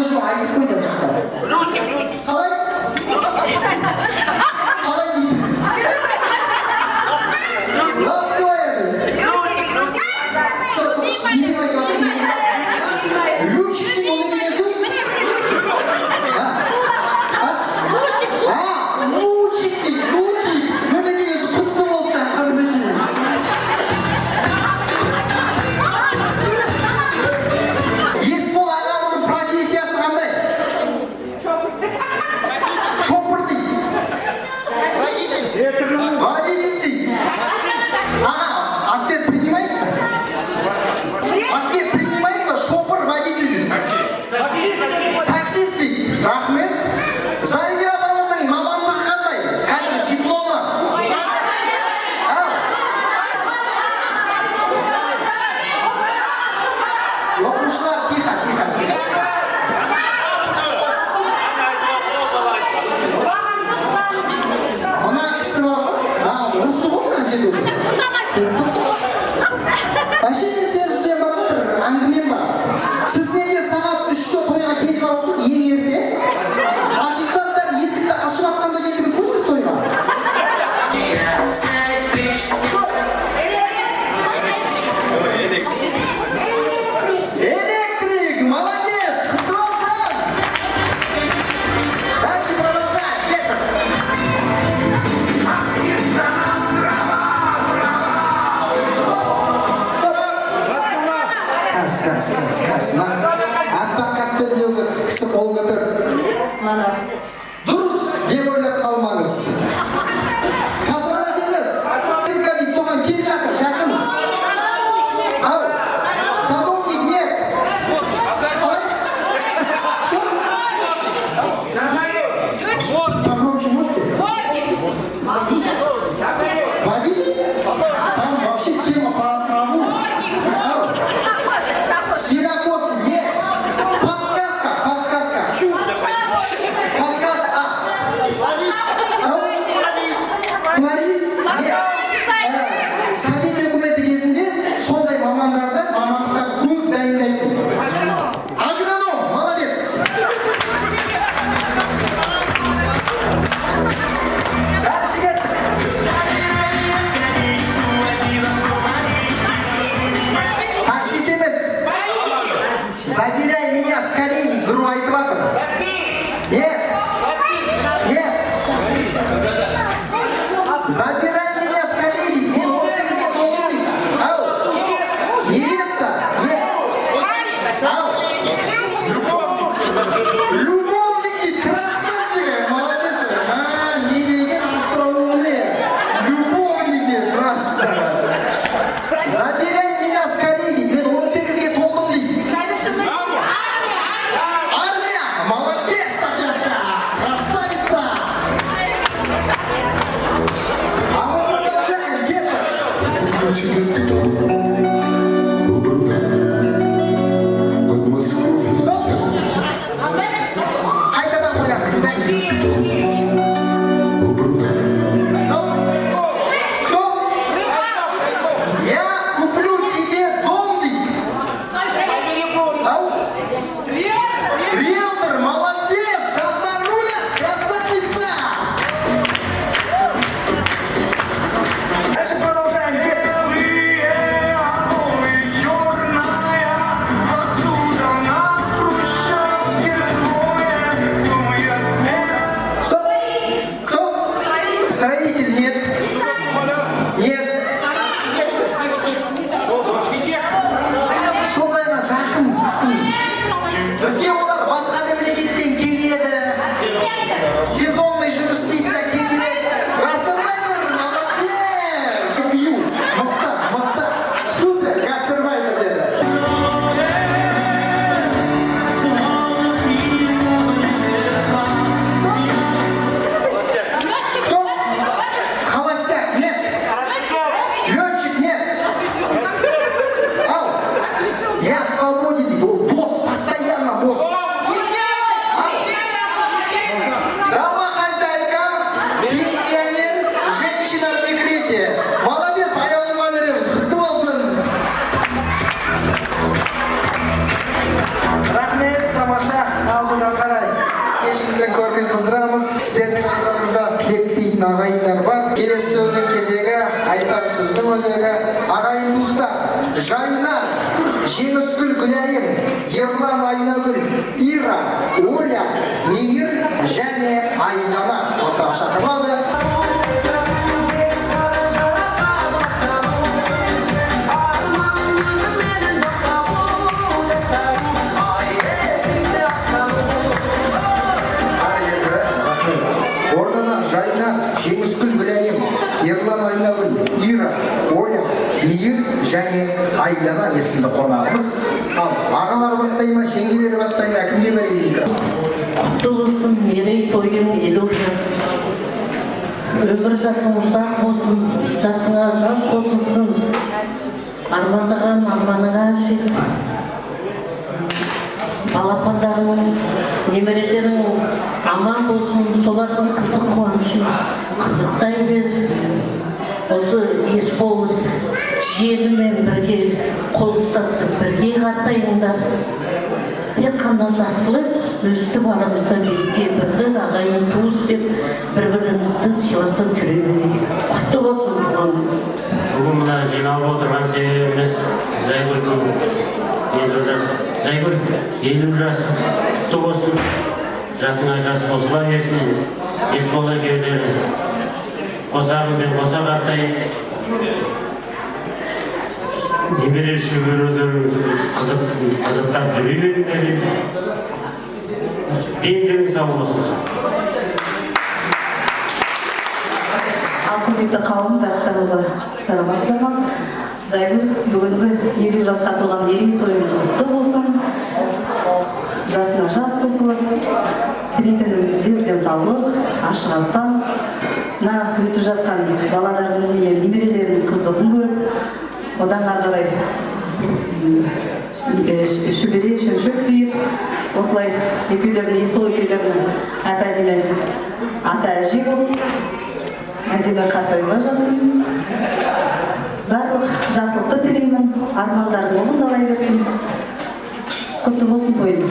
жоқ айтып қойды жақта. Қалай? Қалай дейді? Раскрывай. Лучик дейді, оны деген сөз? Лучик дейді, лучик. Оны деген сөз құтты болсын. Есбол ағамыздың профессиясы қандай? Шопыр дейді. Водитель дейді. Ага, ответ принимается? Ответ принимается, шопыр водитель дейді. Таксист дейді. Рахмет. Зайгер апамыздың мамандығы қандай? Кәдімгі дипломы. Оқушылар, тихо. Мына кісі бар ғой, ұрысты ғой мына жерде. Әшейін сізде бар ғой, бір әңгімем бар. Сіз неге сағат 3-те тойға келіп аласыз, ең ерте? Официанттар есікті ашып атқанда келіп көрсіз тойға. Электрик, молодец, құтты болсын. Дальше продолжаем, Петр. Кас. Аппақ костюмдегі кісі қолын көтер. Дұрыс деп ойлап қалмаңыз. Космонавт емес. Дейді соған кел жақын. Ал, садовник не? Погромче можете? Водитель? Там вообще тема про траву. Сирокоз не. Подсказка. Подсказка. Флорист? Совет үкіметі кезінде сондай мамандықтар көп дайындайтын. Агроном, молодец. Дальше кеттік. Таксист емес. Забирай меня скорее, гру айтып жатыр. Нет. Забирай меня скорее, мен 18-ге толмайды. Ау. Невеста. Нет. Ау. Любовник дейді, красавчик, молодец. Не деген остроумный. Любовник дейді, красавчик. Забирай меня скорее дейді, мен 18-ге толдым дейді. Армия, молодец, Татьяшка, красавица. А мы продолжаем, где-то. Қайтадан қоямыз. Стоп. Я куплю тебе дом дейді. Ау? Риэлтор, молодец, жастар рулят, красавица. Дальше продолжаем. Стоп. Кто? Строитель? Нет. Нет. Сондайға жақын. ағайындар бар. Келесі сөздің кезегі, айтар сөздің өзегі. Ағайын туыстар, Жайна, Жеңіскүл Гүлайым, Ерлан Айнагүл, Ира, Оля, Мейір және Айдана ортаға шақырылады. Жеңіскүл Гүлайым, Ерлан Айнагүл, Ира, Оля, Мейір және Айдана есімді қонағымыз. Ал ағалар бастай ма, жеңгелер бастай ма, кімге берейін? Құтты болсын, мерей тойың 50 жас. Өмір жасың ұзақ болсын, жасыңа жас қосылсын. Армандаған арманыңа жет. Балапандарың, немерелерің аман болсын, солардың қызық қуанышын қызықтай бер. Осы Есбол желімен бірге қол ұстасып, бірге қартайыңдар. Тек қана жақсылық өстіп арамызда биікке бірге ағайын туыс деп бір-бірімізді сыйласып жүре берейік. Құтты болсын бұған. Бүгін мына жиналып отырған себебіміз Зайгүлдің 50 жасы. Зайгүл 50 жасы құтты болсын. Жасыңа жас қосыла берсін. Есбол екеулері қосағымен қоса қартайып, немере шөберелерін қызықтап жүре беріңдер. Дендерің сау болсын. Құрметті қауым, бәріңізге саламатсыздар ма? Зайгүл бүгінгі 50 жасқа толған мерейтойың құтты болсын. Жасына жас қосылып, тілейтінім зерден саулық, ашық аспан. Өсіп жатқан балалардың мен немерелерінің қызығын көріп, одан ары қарай шөбере шөмшек сүйіп, осылай Есбол екеулерінің әп-әдемі ата әже болып, әдемі қартаюға жасын. Барлық жақсылықты тілеймін, армандарын орындалай берсін. Құтты болсын тойың.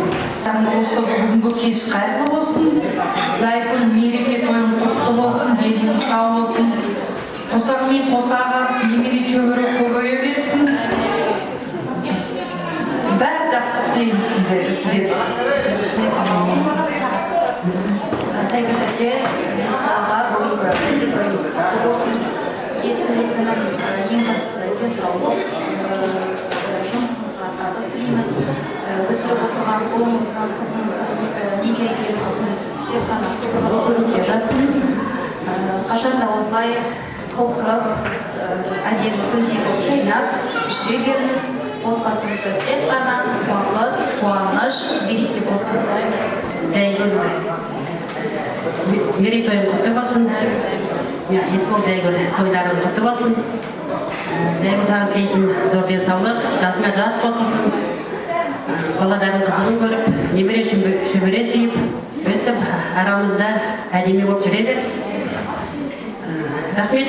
Осы бүгінгі кеш қайырлы болсын. Зайгүл мереке тойың құтты болсын, денің сау болсын. Қосағымен қосаға немере шөбере көбейе берсін. Бәрі жақсы тілеймін сіздерге. Зайгүл әже, Есболға бүгінгі тойыңыз құтты болсын. Сізге тілейтінім ең бастысы денсаулық, жұмысыңызға табыс тілеймін. Өсіріп отырған қолыңызға қызыңыздың, немерелеріңіздің тек қана қызығып көруге жасын. Қашанда осылай құлпырып, әдемі гүлдей болып жайнап жүре беріңіз. Отбасыңызда тек қана бақыт, қуаныш, береке болсын. Зайгүл, мерейтойың құтты болсын. Есбол Зайгүл тойларың құтты болсын. Зайгүл саған тілейтін зор денсаулық, жасыңа жас қосылсын. Балалардың қызығын көріп, немере шөбере сүйіп, өстіп арамызда әдемі болып жүреді. Рахмет.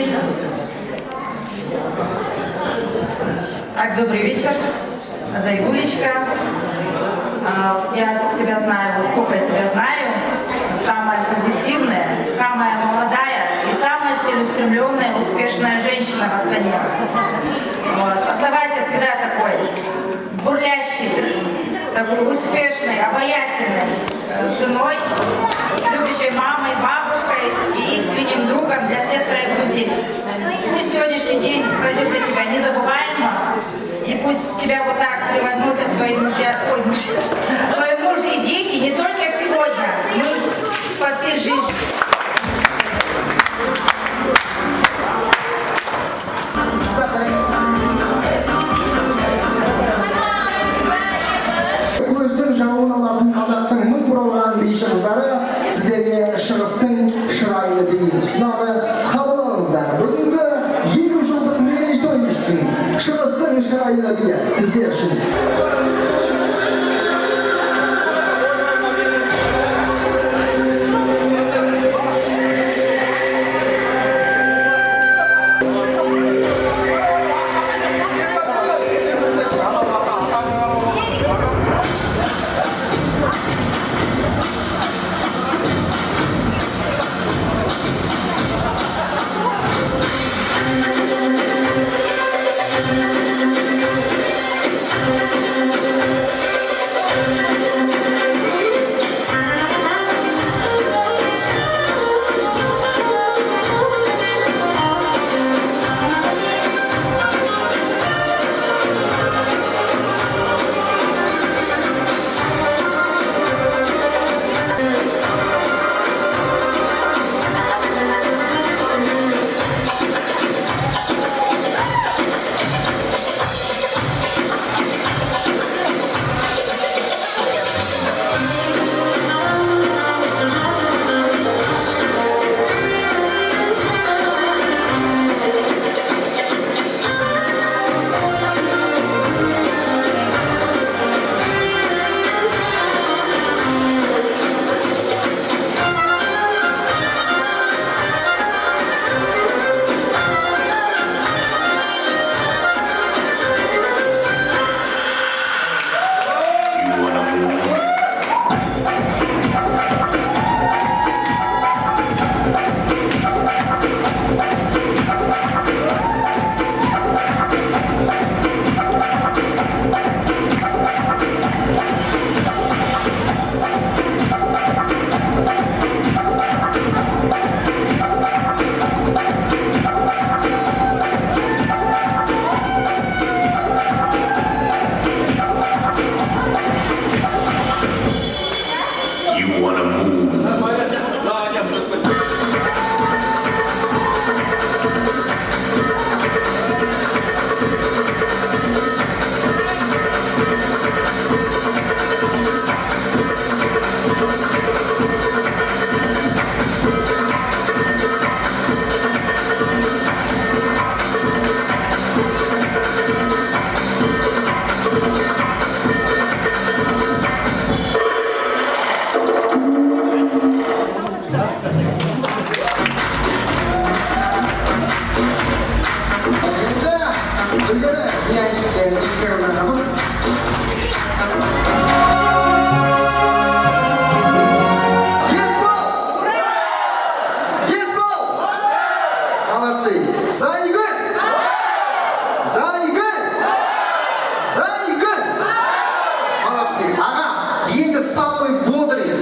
Добрый вечер, Зайгулечка. Я тебя знаю, сколько я тебя знаю. Самая позитивная, самая молодая и самая целеустремленная, успешная женщина в Астане. Оставайся всегда такой бурлящий, такой успешной, обаятельной женой, любящей мамой, бабушкой и искренним другом для всех своих друзей. Пусть сегодняшний день пройдет для тебя незабываемо, и пусть тебя вот так превозносят твои мужья, твои мужи и дети не только сегодня, но и по всей жизни. Көздің жауын алатын қазақтың мың бұралған бейші қыздары сіздерге шығыстың шырайлы биін ұсынады. Қабыл алыңыздар, бүгінгі 50 жылдық мерейтойымыздың шығыстың шырайлы биі сіздер үшін.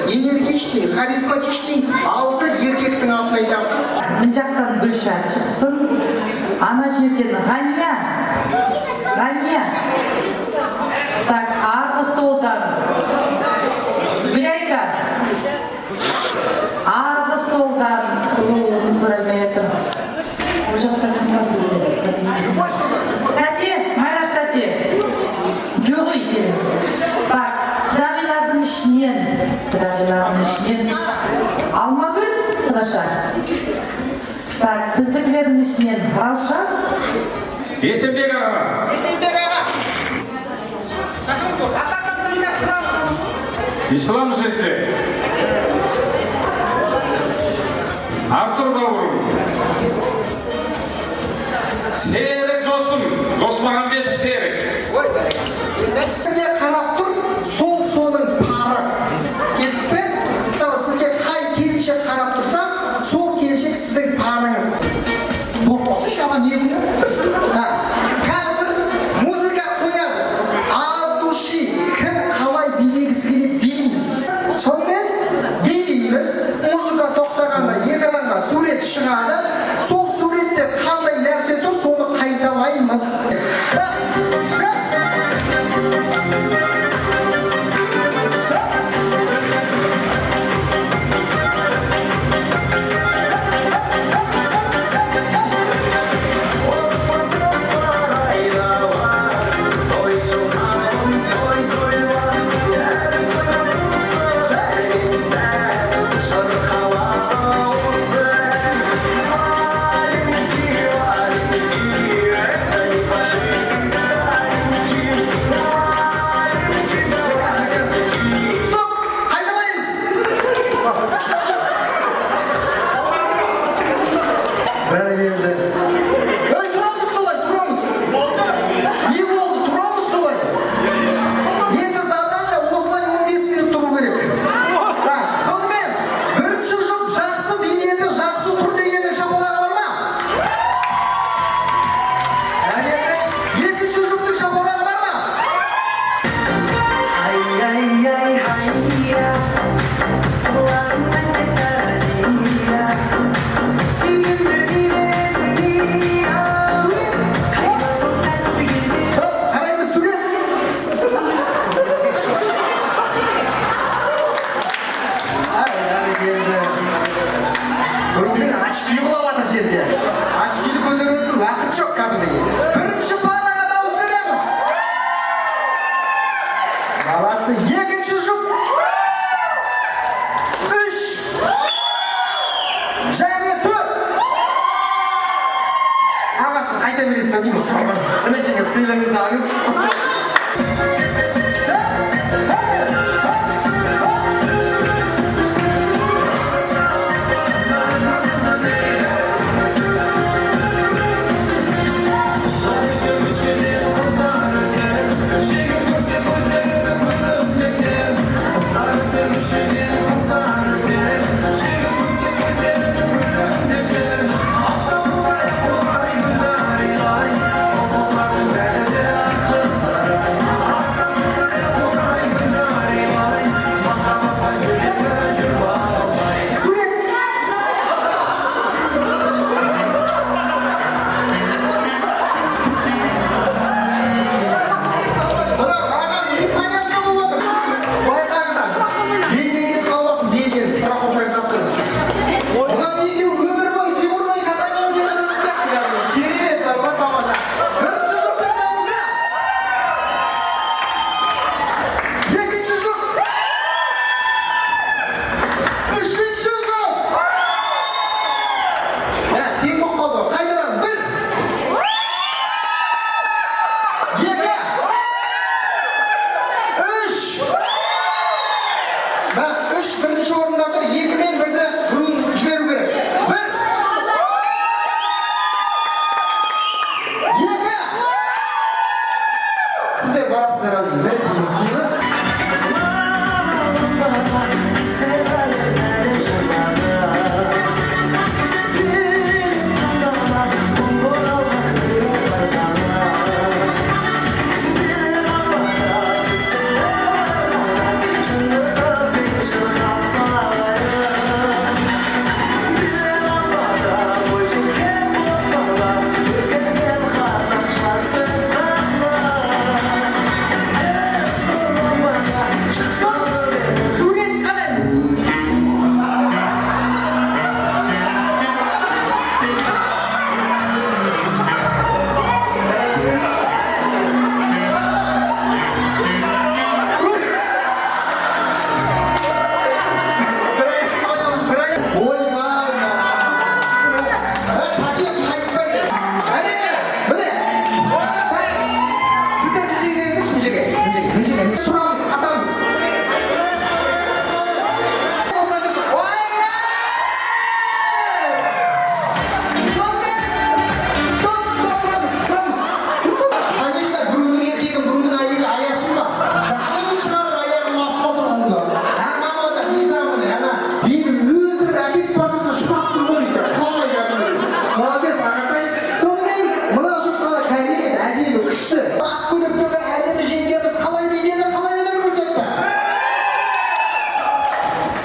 энергичный, харизматичный 6 еркектің атын айтасыз. Мына жақтан Гүлшат шықсын. Ана жерден Ғания. Так, арғы столдан Гүлайка. Арғы столдан көрмей жатыр. Ол жақтан кім бар бізде? Тәте, Майраш тәте. Жоқ екеніңіз. Так, құдағилардың ішінен Алмагүл құдаша. Так, біздікілердің ішінен Раушан. Есенбек аға. Ислам жезде. Артур бауырым. Серік досым, Досмағамбетов Серік. Енді қарап тұр, сол соның пары. Естіп пе? Мысалы, сізге қай келіншек қарап тұрса, сол келіншек сіздің парыңыз. Бұл осы шаға не күні? Қазір музыка қояды. От души кім қалай билегісі келеді билейміз. Сонымен билейміз, музыка тоқтағанда экранға сурет шығады. Сол суретте қандай нәрсе тұр, соны қайталаймыз.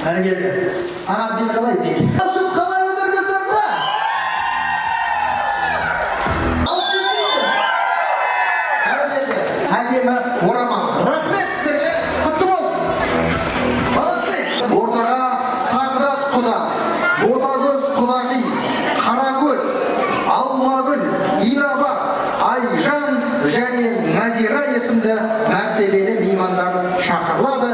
Әрі келді. Аға бел қалай бек? Ашып қалай өтіргізім ба? Алыс десейші. Әрі келді. Әдемі орамал. Рахмет сіздерге. Құтты болсын. Молодцы. Ортаға Сағдат құда, Ботагөз құдағи, Қарагөз, Алмагүл, Инаба, Айжан және Назира есімді мәртебелі меймандар шақырылады.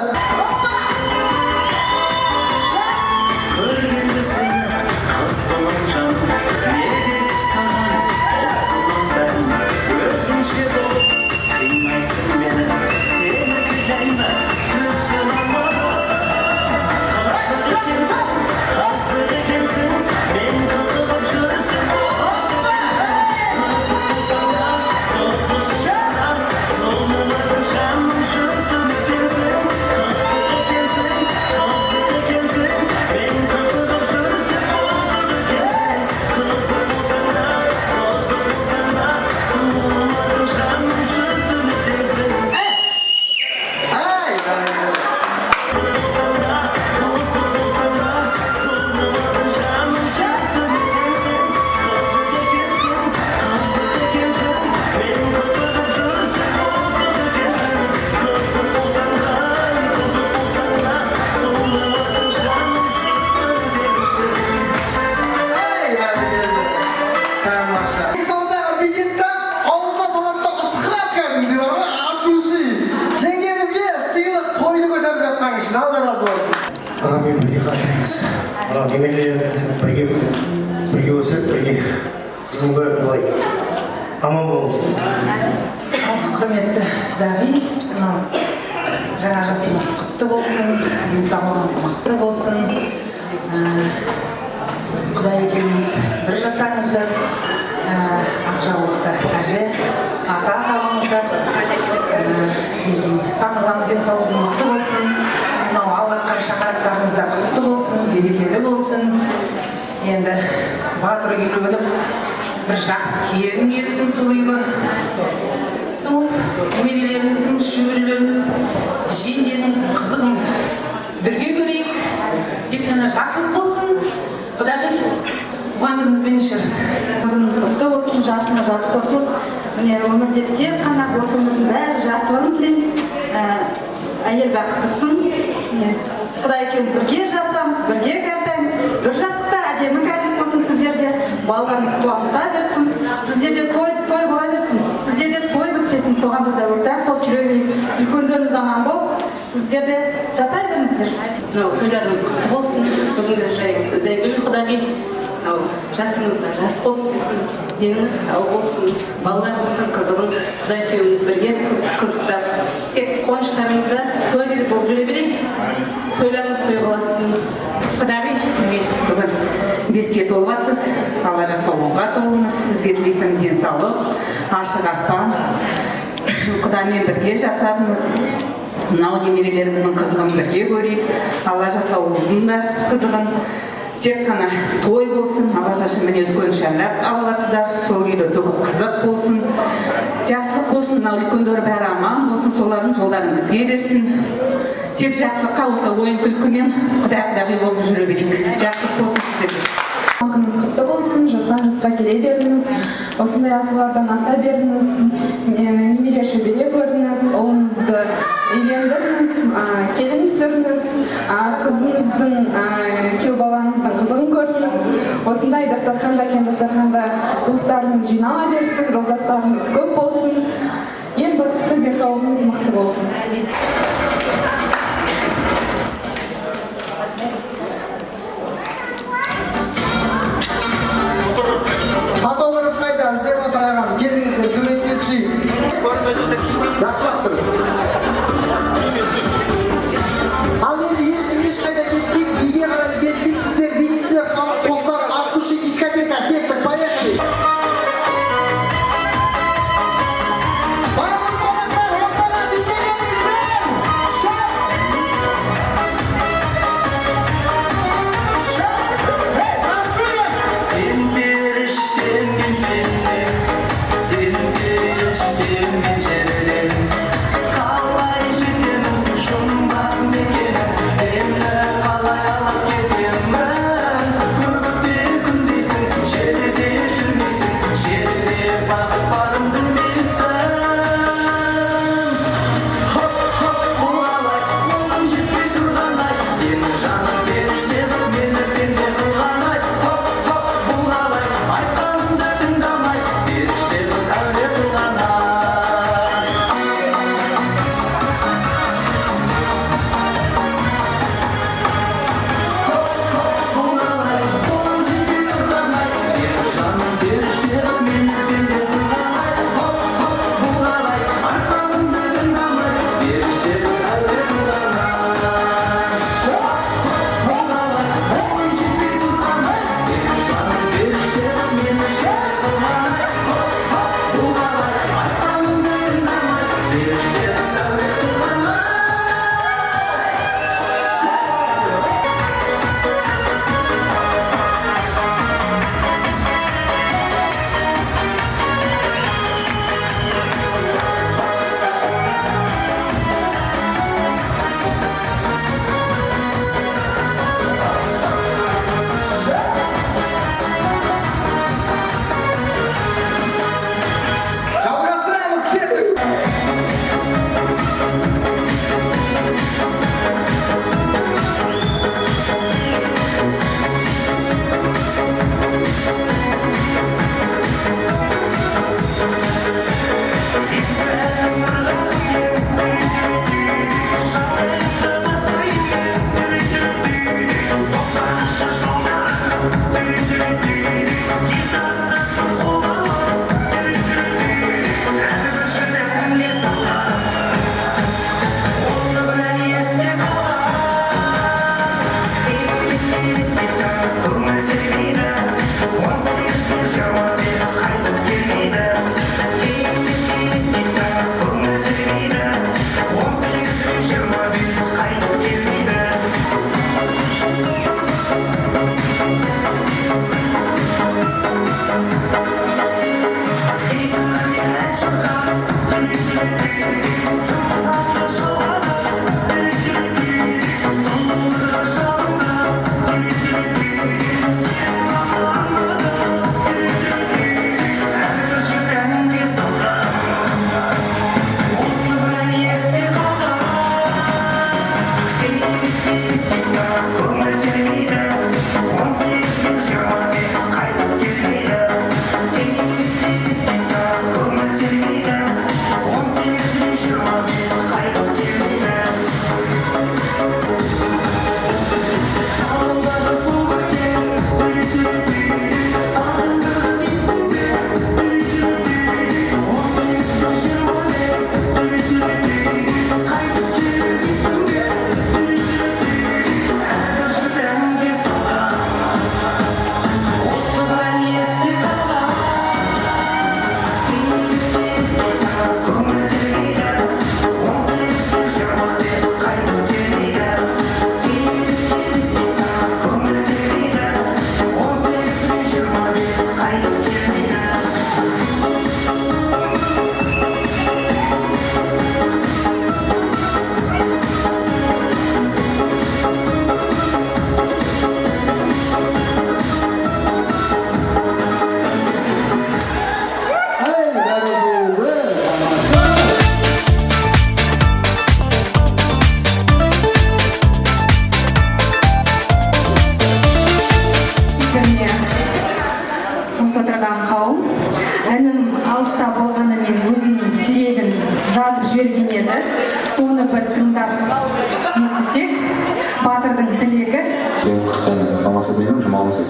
Ағамен бірге қатырыңыз. Немелеріңіз бірге өсіп, бірге қызымға былай аман болыңыз. Құрметті Дағи, жаңа жасыңыз құтты болсын, денсаулығыңыз мықты болсын. Құдай екеуміз бір жасаңыздар, ақжаулықты әже, ата қалыңыздар. Сағынған денсаулығыңыз мықты болсын. Аллаққан шаңырақтарыңызда құтты болсын, берекелі болсын. Енді батыр үйге өніп, бір жақсы келін келсін сол үйге. Сол немерелеріңіздің, шөберелеріңіз, жиендеріңіз, қызығын бірге көрейік. Тек қана жақсылық болсын. Құдай туған күніңізбен ішеріз. Құтты болсын, жасына жас қосылып. Міне өмірде тек қана осының бәрі жақсылығын тілеймін. Әйел бақыттысың. Құдай екеуміз бірге жасамыз, бірге картаймыз. Бір жастықта әдемі картик болсын сіздерде. Балаларыңыз қуатта берсін. Сіздерде той бола берсін. Сіздерде той бітпесін. Соған бізде ортақ болып жүре берейік. Үлкендеріміз аман болып, сіздерде жасай беріңіздер. Тойларыңыз құтты болсын. Бүгінгі Зайгүл құдағи жасыңызға жас қоссын, деніңіз сау болсын, балаларыңыздың қызығын Құдай екеуіңіз бірге қызықтап, тек қуаныштарыңызда куәгер болып жүре берейік. Тойларыңыз той қыласын. Құдағи, бүгін 5-ке толып жатсыз, Алла жастауға толыңыз, сізге тілейтін денсаулық, ашық аспан, Құдаймен бірге жасарыңыз. Мынау немерелеріміздің қызығын бірге көрейік, Алла жастауының да қызығын. Тек қана той болсын, Алла шашын міне үлкен шаңырақ алып жатсыздар, сол үйде төгіп қызық болсын, жақсылық болсын, мынау үлкендер бәрі аман болсын, солардың жолдарын бізге берсін. Тек жақсылыққа осы ойын күлкімен құдай болып жүре берейік. Жақсылық болсын сіздерге. Күніңіз құтты болсын, жастан жасқа келе беріңіз, осындай асулардан аса беріңіз, немере шөбере көріңіз, ұлыңызды үйлендіріңіз, келін түсіріңіз, қызыңыздың, күйеу балаңыздың қызығын көріңіз. Осындай дастарханда, кең дастарханда туыстарыңыз жинала берсін, жолдастарыңыз көп болсын. Ең бастысы денсаулығыңыз мықты болсын. Фотограф қайда? Іздеп отыр ағам. Келіңіздер, суретке түсейік. Жақсылап тұр. Ал енді ешқайда кетпейік, биге қарай беттейік, сіздер бейсіздер, халық достар, атқұши, дискотека, кеттік, поехали. Барлық қонақтар, ортаға биге келіңіздер. соны бір тыңдап естісек, батырдың тілегі. Мамасыз менің жұмауымсыз.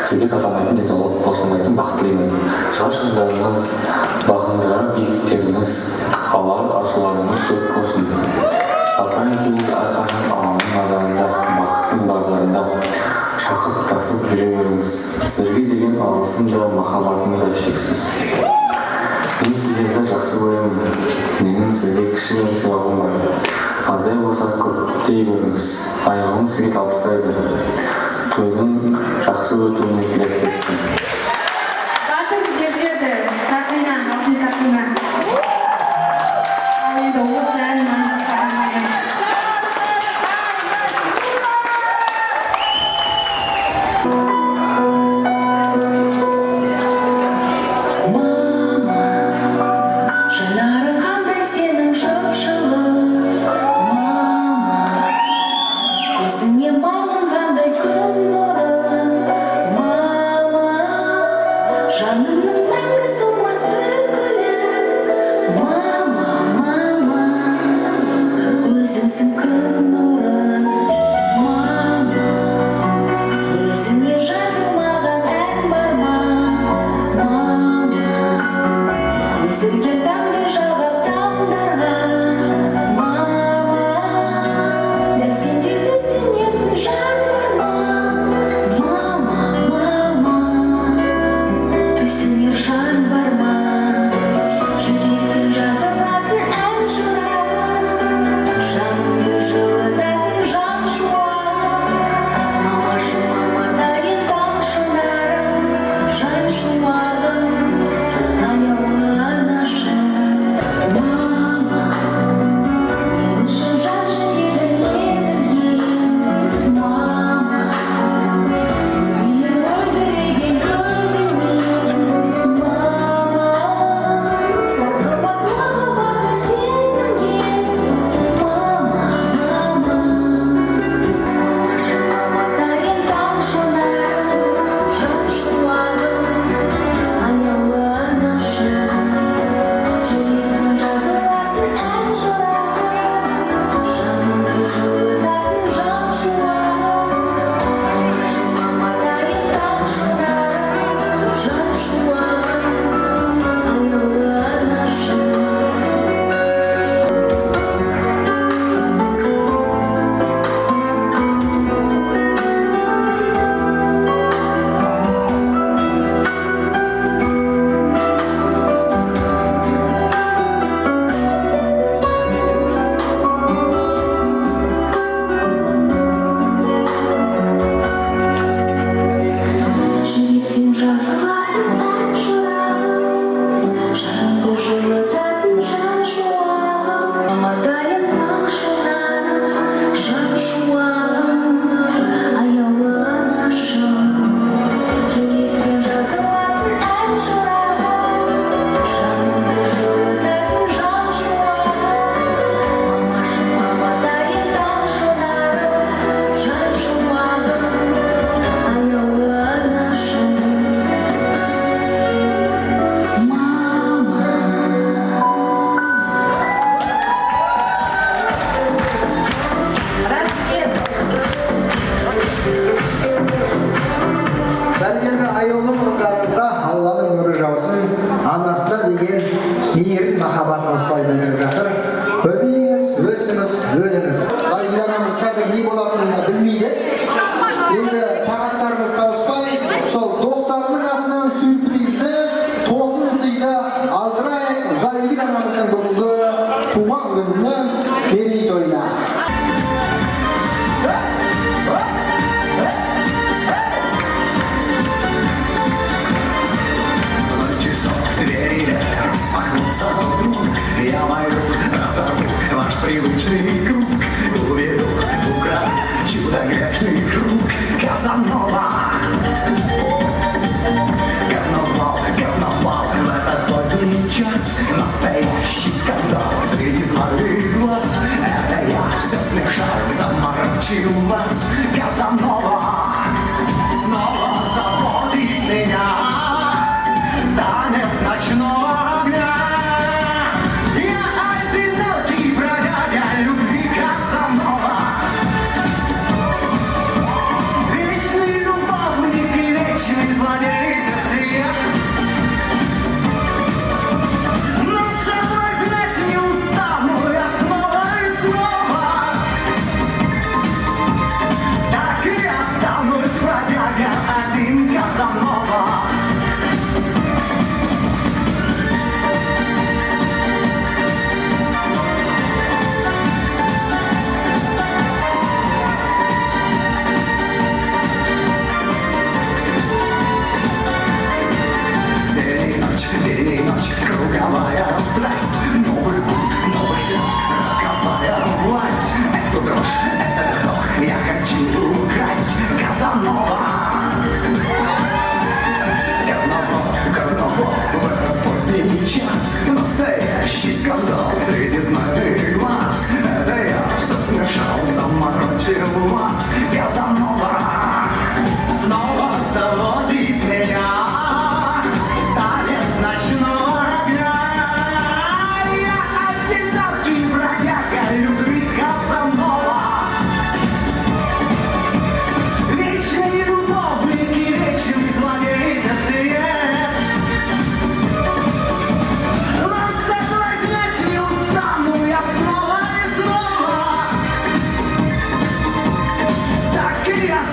Сізге сатамайтын денсаулық, қосылмайтын бақыт тілеймін. Шаш-шыңдарыңыз, бақындырар биіктеріңіз, алар ашуларыңыз көп болсын. Апа екеуіңіз әрқашан Алланың назарында, бақыттың базарында шақып тасып жүре беріңіз. Сіздерге деген алғысым да, махаббатым да шексіз. Мен сіздерді жақсы көремін. Менің сізге кішігірім сыйлығым бар. Аздай болса көптей көріңіз. Аяғым сізге табыстайды. Тойдың жақсы өтуіне тілектеспін. Батыр береді Сақина, алтын Сақина. Ал енді осы ән маңдасағанаған. Жанарың қандай сенің жып-жылы, мама, көзіңе малынғандай күн нұры, мама, жанымның мәңгі солмас бір гүлі, мама, мама, өзіңсің күн нұры, мама, өзіңе жазылмаған ән бар ма, мама, өзіңе таңды жағып таңдарға, мама, дәл сендей түсінетін жан бар ма, мама, мама, түсінер жан бар ма, жүректен жазылатын ән шырағым, жанымды жылытатын жан шуағым, мамашы мамадайым таң шынарым, жан шуағым, аяулы анашым, мама, мен үшін жан жүрегін езілген, мама, өмір мөлдіреген көзіңнен, мама, сарқылмас махаббатты сезінген, мама, мамашы мамадайым таң шынарым, жан шуағым, аяулы анашым, жүректен жазылатын ән шырағым, жанымды жылытатын жан шуағым, мамашы мамадайым таң шынарым, жан шуағым, аяулы анашым. Жүректен жазылатын ән шырағым, жанымды жылытатын жан шуағым, мамадайым таң шынарым, жан шуағым, аяулы анашым. Жүректен жазылатын ән шырағым, жанымды жылытатын жан шуағым, мамашы мамадайым таң шынарым, жан шуағым, аяулы анашым, мама. Бәркелді аяулы мұңдарыңызға Алланың нұры жаусын, анасына деген мейірім махаббатын осылай білдіріп жатыр. Көбейіңіз, өсіңіз, өліңіз. Зайгүл анамыз қазір не болатынын да білмейді. Енді тағаттарыңыз тауыспай, сол достарының атынан сюрпризді, тосын сыйды алдырайық Зайгүл анамыздың бүгінгі туған күніне мерейтойына. Часов двери распахнутся вдруг, я войду, разорву ваш привычный круг, уведу, украду чудо грешных рук Казанова. Карнавал в этот поздний час, настоящий скандал среди злых глаз. Это я все смешаю, заморочил вас, Казанова. Снова заводит меня танец ночного огня. Я одинокий бродяга, вас Казанова снова заводит меня. Танец ночного огня. Я одинокий бродяга любви Казанова. Вечные любовники, вечный злодей цвет. Вас соблазнять не устану я снова и снова. Так и я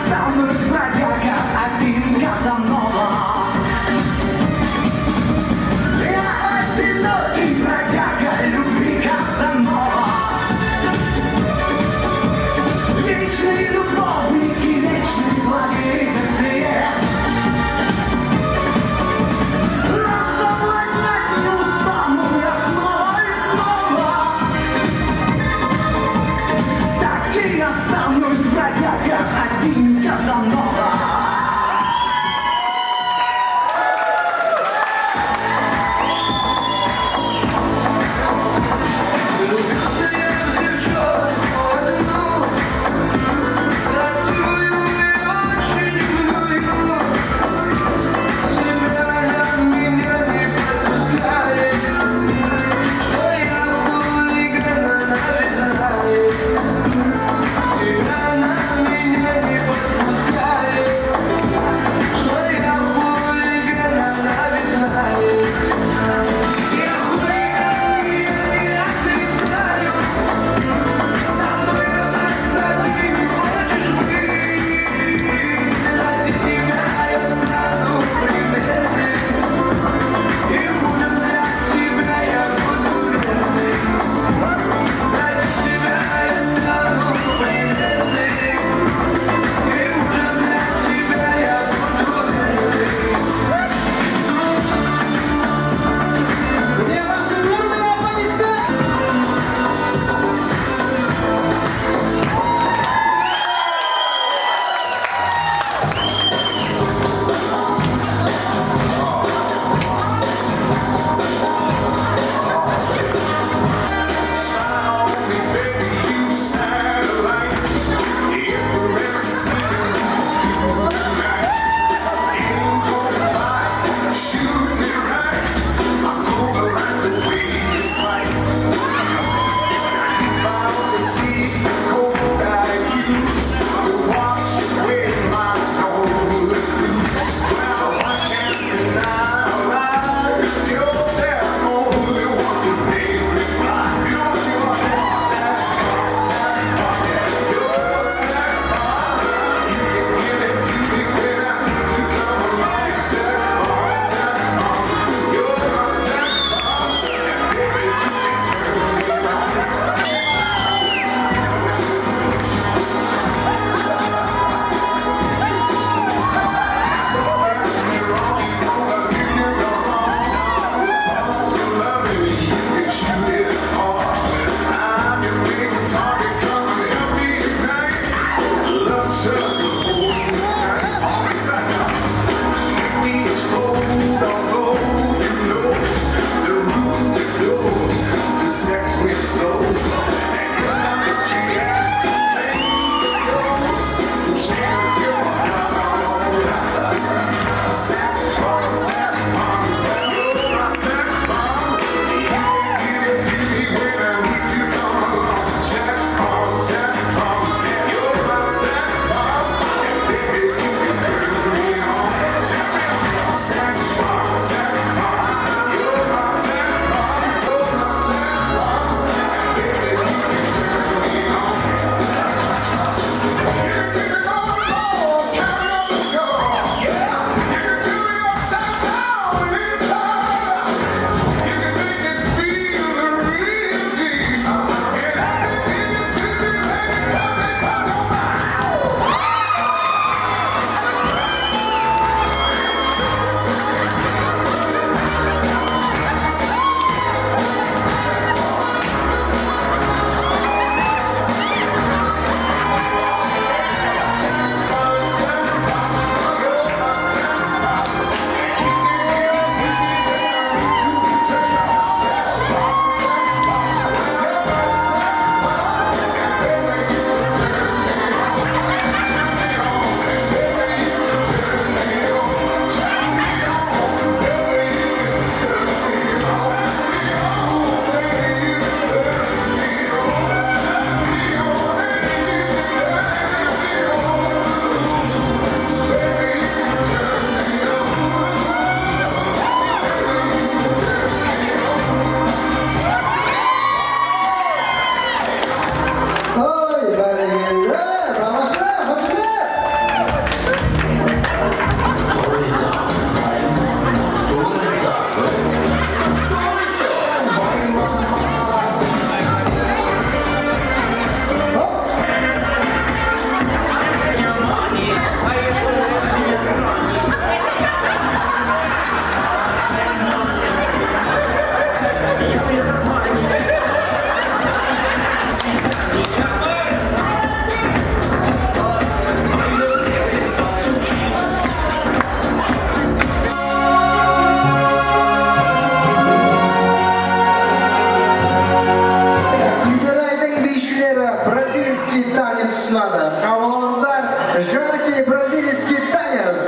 бразильский танец ұсынады. Қабыл алыңыздар, жаркий бразильский танец.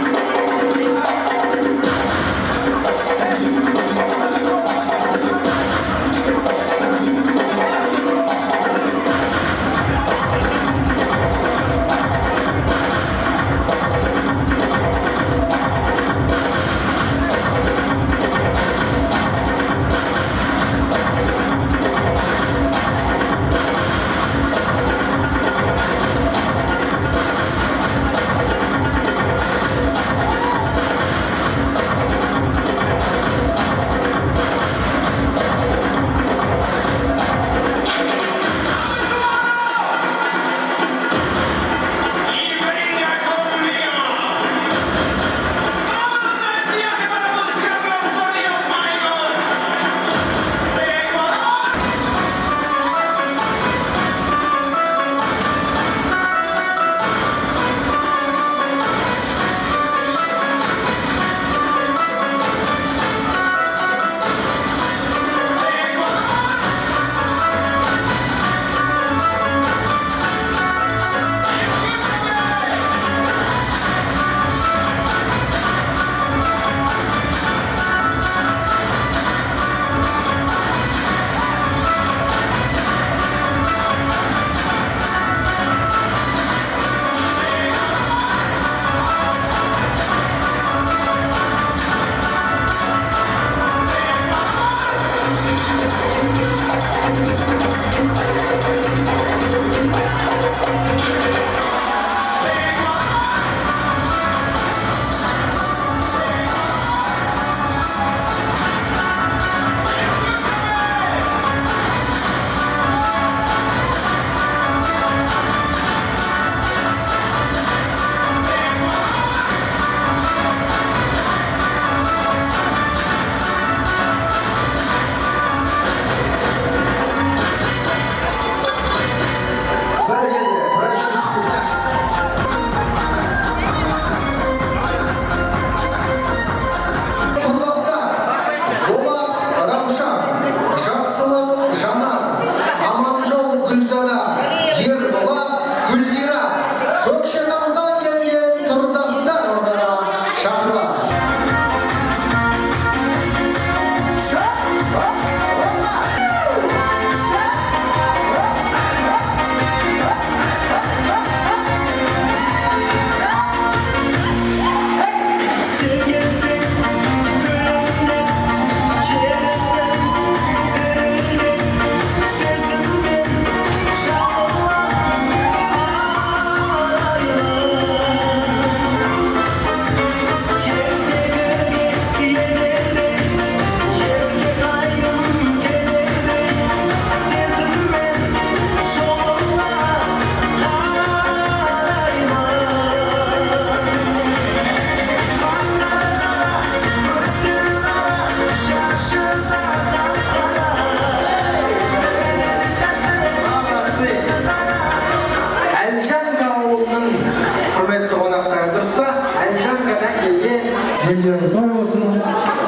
Жеңдеріңіз сау болсын,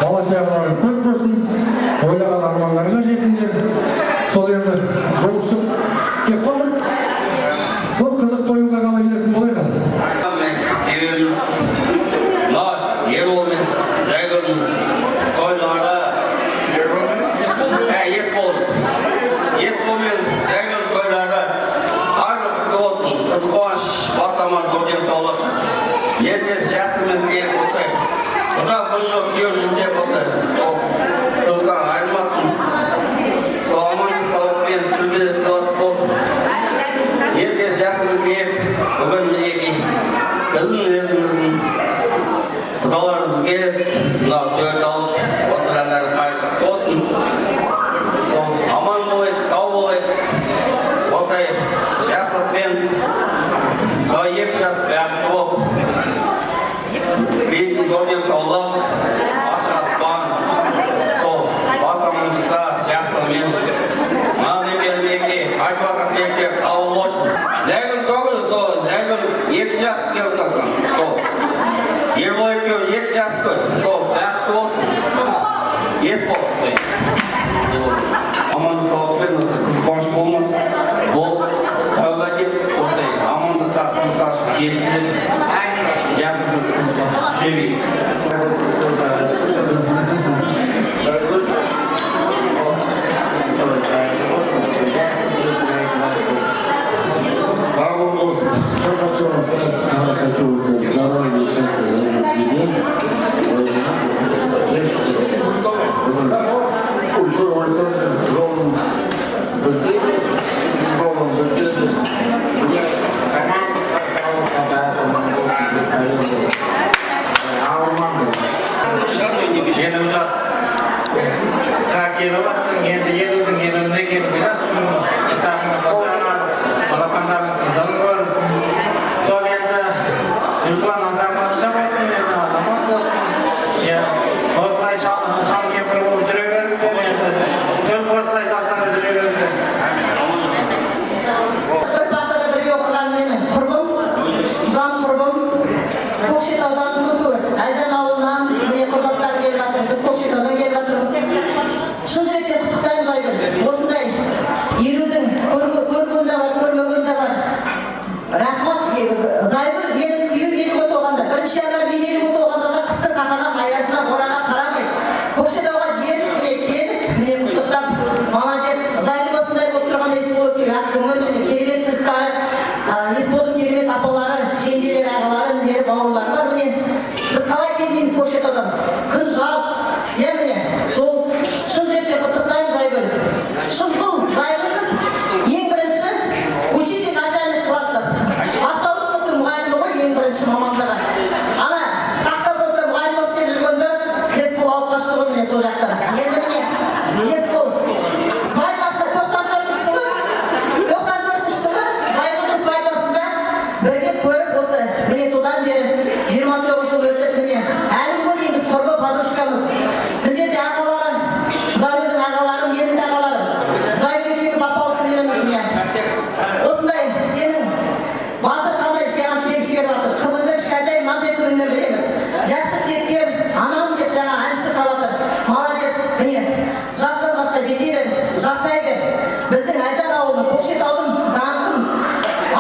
бала шағаларың көп болсын, ойлаған армандарыңа жетіңдер. Сол енді жол түсіп кеп қалдық. Сол қызық тойынға қалай келетін болайық. Себебіміз мына Ербол мен Жайгүлдің тойларда Есбол мен Жайгүлдің тойларда қайырлы құтты болсын, қыз қуаныш, бас аман, зор денсаулық. Ертес жасымен тілеп осы Құда бір жыл күйеу жүзінде болса, сол қыздан айырмасын. Сол амандық сауықпен сүрбелі сыйласы болсын. Ертес жасымен тілеп, бүгін мінеки біздің өзіміздің құдаларымызге мынау төрт алып отырғандары қайырлы болсын. Сол аман болайық, сау болайық. Осылай жаслықпен екі жас бақытты болып тілейтін зор денсаулық, ашық аспан, сол бас амандықта жаслығымен мына-мекенімеке айтып жатқан тілектер қабыл болсын. Жайгүл Төгіл, сол Жайгүл 2 жас келіп отырған. Сол Ербол екеуі 2 жас қой. Сол бақытты болсын. Есбол, аман сауықпен осы қыз қуаныш болмас. Бол, тәуба деп отырған менің құрбым, жан құрбым, Көкшетаудан Күту, Әлжан ауылынан міне құрдастарым келіп жатыр. Біз Көкшетаудан келіп жатырмыз. Шын жүректен құттықтаймыз Айгүл. Осындай елудің көрген де бар, көрмеген де бар. Рахмат. Зайгүл менің үйім 50-ге толғанда, бірінші январ мен 50-ге толғанда да қыстың қатаған аясына, боранға қарамай Көкшетауға жетіп, келіп, міне құттықтап, молодец. Зайгүл осындай болып тұрған Есбол ақ көңіл, керемет туыстары, Есболдың керемет апалары, жеңгелері, ағалары, інілері, бауырлары бар. Міне біз қалай келмейміз Көкшетаудан? Күн жаз, міне сол шын жүректен құттықтаймыз Зайгүл. Шын бұл Зайгүліміз ең бірінші учитель начальник классы. Бастауыштықтың мұғалімі ғой ең бірінші мамандығы. Ана тақтабұртта мұғалім болып істеп жүргенде Есбол алып қашты ғой міне сол жақтан. Енді міне Есбол свадьбасында 94-ші жылы Зайгүлдің свадьбасында бірге көріп осы міне содан бері 29 жыл өтіп міне әлі көрмейміз құрбы подружкамыз. Бұл жерде ағаларым, Зайгүлдің ағаларым, менің ағаларым. Зайгүл екеуміз апалысын еліміз міне. Осындай сенің батыр қандай саған тілек жіберіп жатыр. Қызыңды кішкентай мынандай күнінен білеміз. Жақсы тілектер, анам деп жаңа ән шырқап жатыр. Молодец, міне жастан жасқа жете бер, жасай бер. Біздің Әлжан ауылының, Көкшетаудың даңқын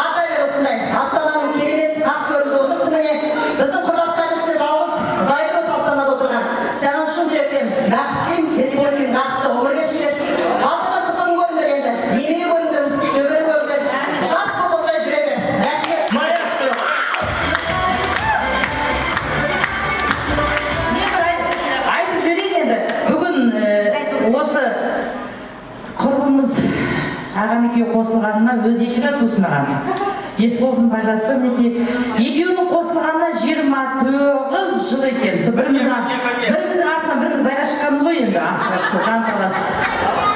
арта бер осындай. Астананың керемет ақ төрінде отырсың міне. Біздің құрдастардың ішінде жалғыз Зайгүл осы Астанада отырған. Саған шын жүректен бақыт тілеймін, Есбол екеуің бақытты ғұмыр кешіңдер. Батырдың қызығын көріңдер енді, немере көріңдер, шөбере көріңдер. Жас болып осылай жүре бер. Рахмет. Айтып жіберейін енді. Бүгін осы құрбымыз ағам екеуі қосылғанына өзі екеуі туысынаған. Есболдың бажасы мінекей екеуінің қосылғанына 29 жыл екен. Біріміздің артынан біріміз байға шыққанбыз ғой енді асырап сол жан таласып.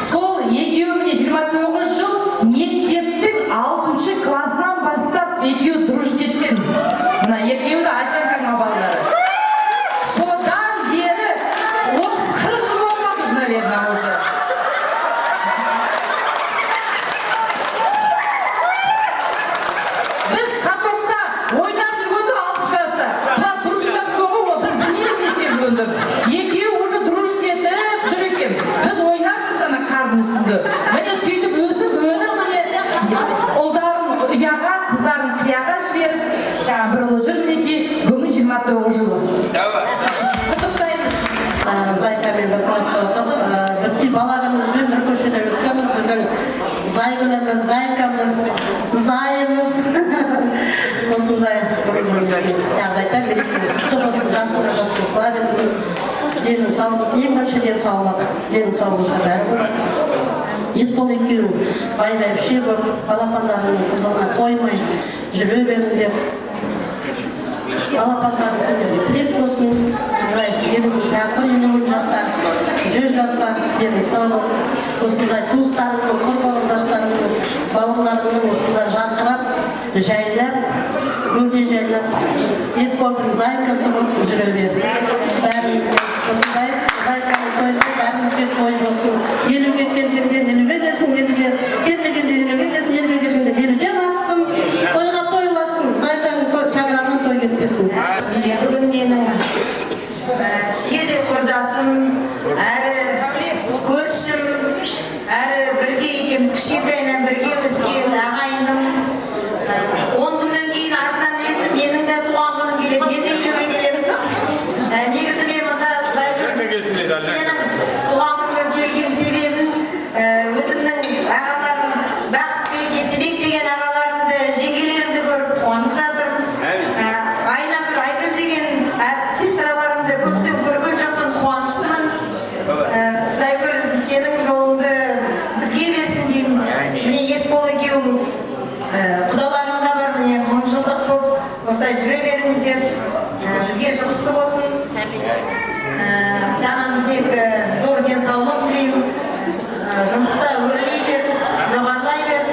Сол екеуі міне 29 жыл мектептің 6-шы классынан бастап екеуі дружит еткен. Мына екеуі де Әлжанның балалары. Содан бері 30-40 жыл болмады уже, наверное, уже. Біз катокта ойнап жүргенде 6-шы класста. Бұлар дружитап жүрген ғой, біз білмейміз не істеп жүргенді. Екеуі уже дружит етіп жүр екен. Біз ойнап жүрміз ана қардың үстінде. Міне сөйтіп өсіп, өніп міне ұлдарын ұяға, қыздарын қияға жіберіп, жаңа бір ұлы жүр мінекей, бүгін 29 жылы. Құттықтаймыз. Зайкамен бір просто отырып, бүткіл балаларымызбен бір көшеде өскенбіз. Біздің Зайгүліміз, Зайкамыз, Зайымыз. Осындай жағдайда құтты болсын, жасына жасын қыла берсін. Денің саулық, ең бірінші денсаулық, денің саулығы бәрі болады. Есбол екеуі бай-бай піше болып, балапандарының қызылына тоймай жүре беріңдер. Балапандар сендерге тілек болсын. Елің жаса, 100 жаса, денің саулық. Осындай туыстарының, құрбауырдастарының, бауырларының осында жарқырап, жайлап, гүлдей жайлап, Есболдың Зайкасы болып жүре бер. Бәрімізге осындай Зайканың тойында бәрімізге той болсын. 50-ге келгенде 50-ге келсін, 50-ге 50-ге келсін, 50-ге келгенде 50-ден ассын, тойға тойласын, Зайканың шаңырағынан той кетпесін. Бүгін менің түйеде құрдасым, әрі көршім, әрі бірге екеміз кішкентайынан бірге өскен ағайыным. 10 күннен кейін артынан ілесіп, менің де туған күнім келеді, мен де үйленуге келемін. Негізі мен мына сенің туған күнге келген себебім өзімнің ағаларым, Бақытбек, Есебек деген ағаларымды, жеңгелерімді көріп қуанып жатырмын. Айнагүл, Айгүл деген сестраларымды көптен көрген жоқпын, қуаныштымын. Зайгүл, сенің жолыңды бізге берсін деймін. Міне Есбол екеуің құдаларың да бар, міне 10 жылдық болып осылай жүре беріңіздер. Бізге жұғысты болсын. Саған тек зор денсаулық тілеймін. Жұмыста өрлей бер, жоғарылай бер,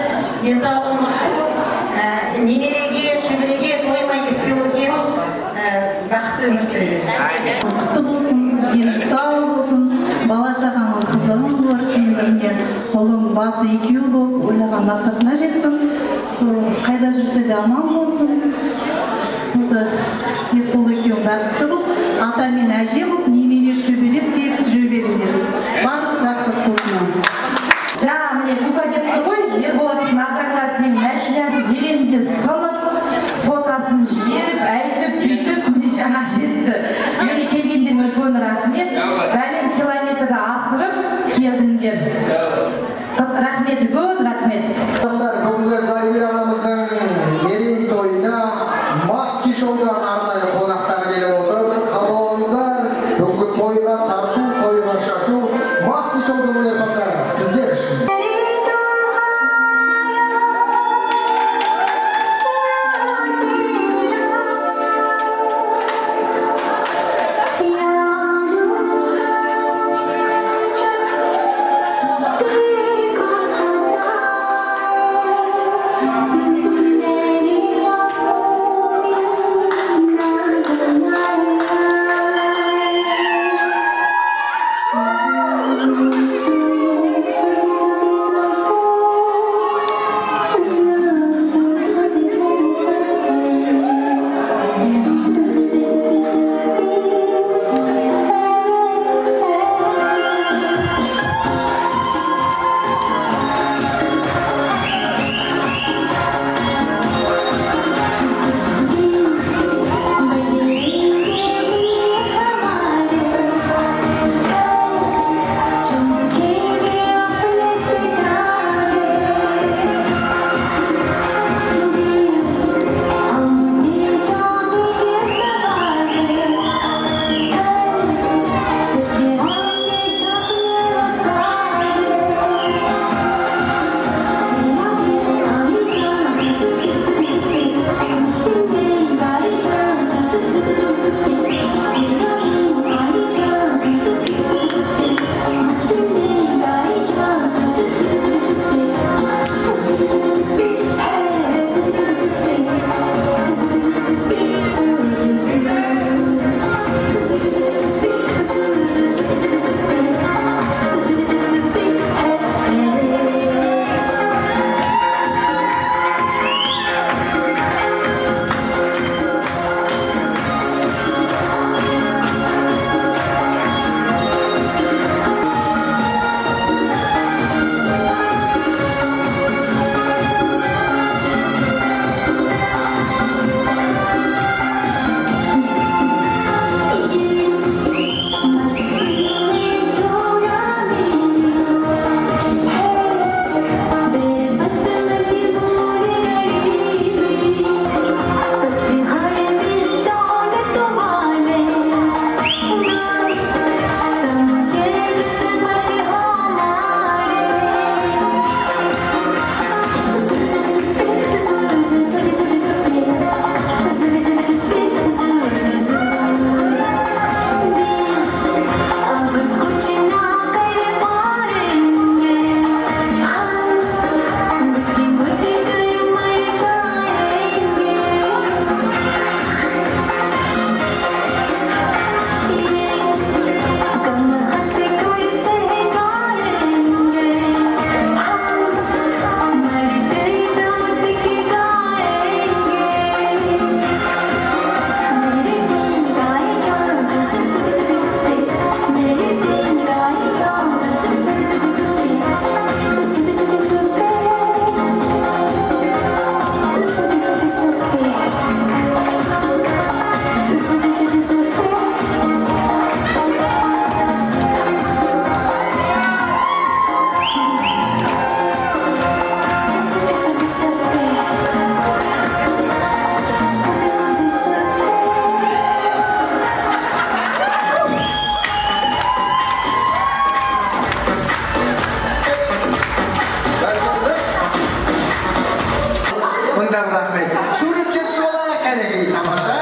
денсаулығың мықты бол. Немереге, шөбереге тоймай Есбол екеуің бақытты өмір сүре бер. Құтты болсын, дені сау болсын, бала шағаның қызығын көріп мен ұлым басы екеу болып ойлаған мақсатына жетсін, сол қайда жүрсе де аман болсын. Осы Есбол екеуі бақытты болып, ата мен әже болып, немере шөбере сүйіп жүре беріңдер. Барлық жақсылық болсын. Жаңа міне Лука деп тұр ғой, Ерболаттың одноклассник машинасы зеренде сынып, фотосын жіберіп, айтып, бүйтіп, міне жаңа жетті. Мені келгенден үлкен рахмет, бәлен километрді асырып келдіңдер. Рахмет, көп рахмет. Бүгінгі Зайгүл ағамыздың мерейтойына маски шоудан арнайы қонақтар келіп отыр. Қабыл алыңыздар, бүгінгі тойға тарту, тойға шашу, маски шоудың өнерпаздары сіздер үшін. Рахмет. Суретке түсіп алайық, кәнекей тамаша.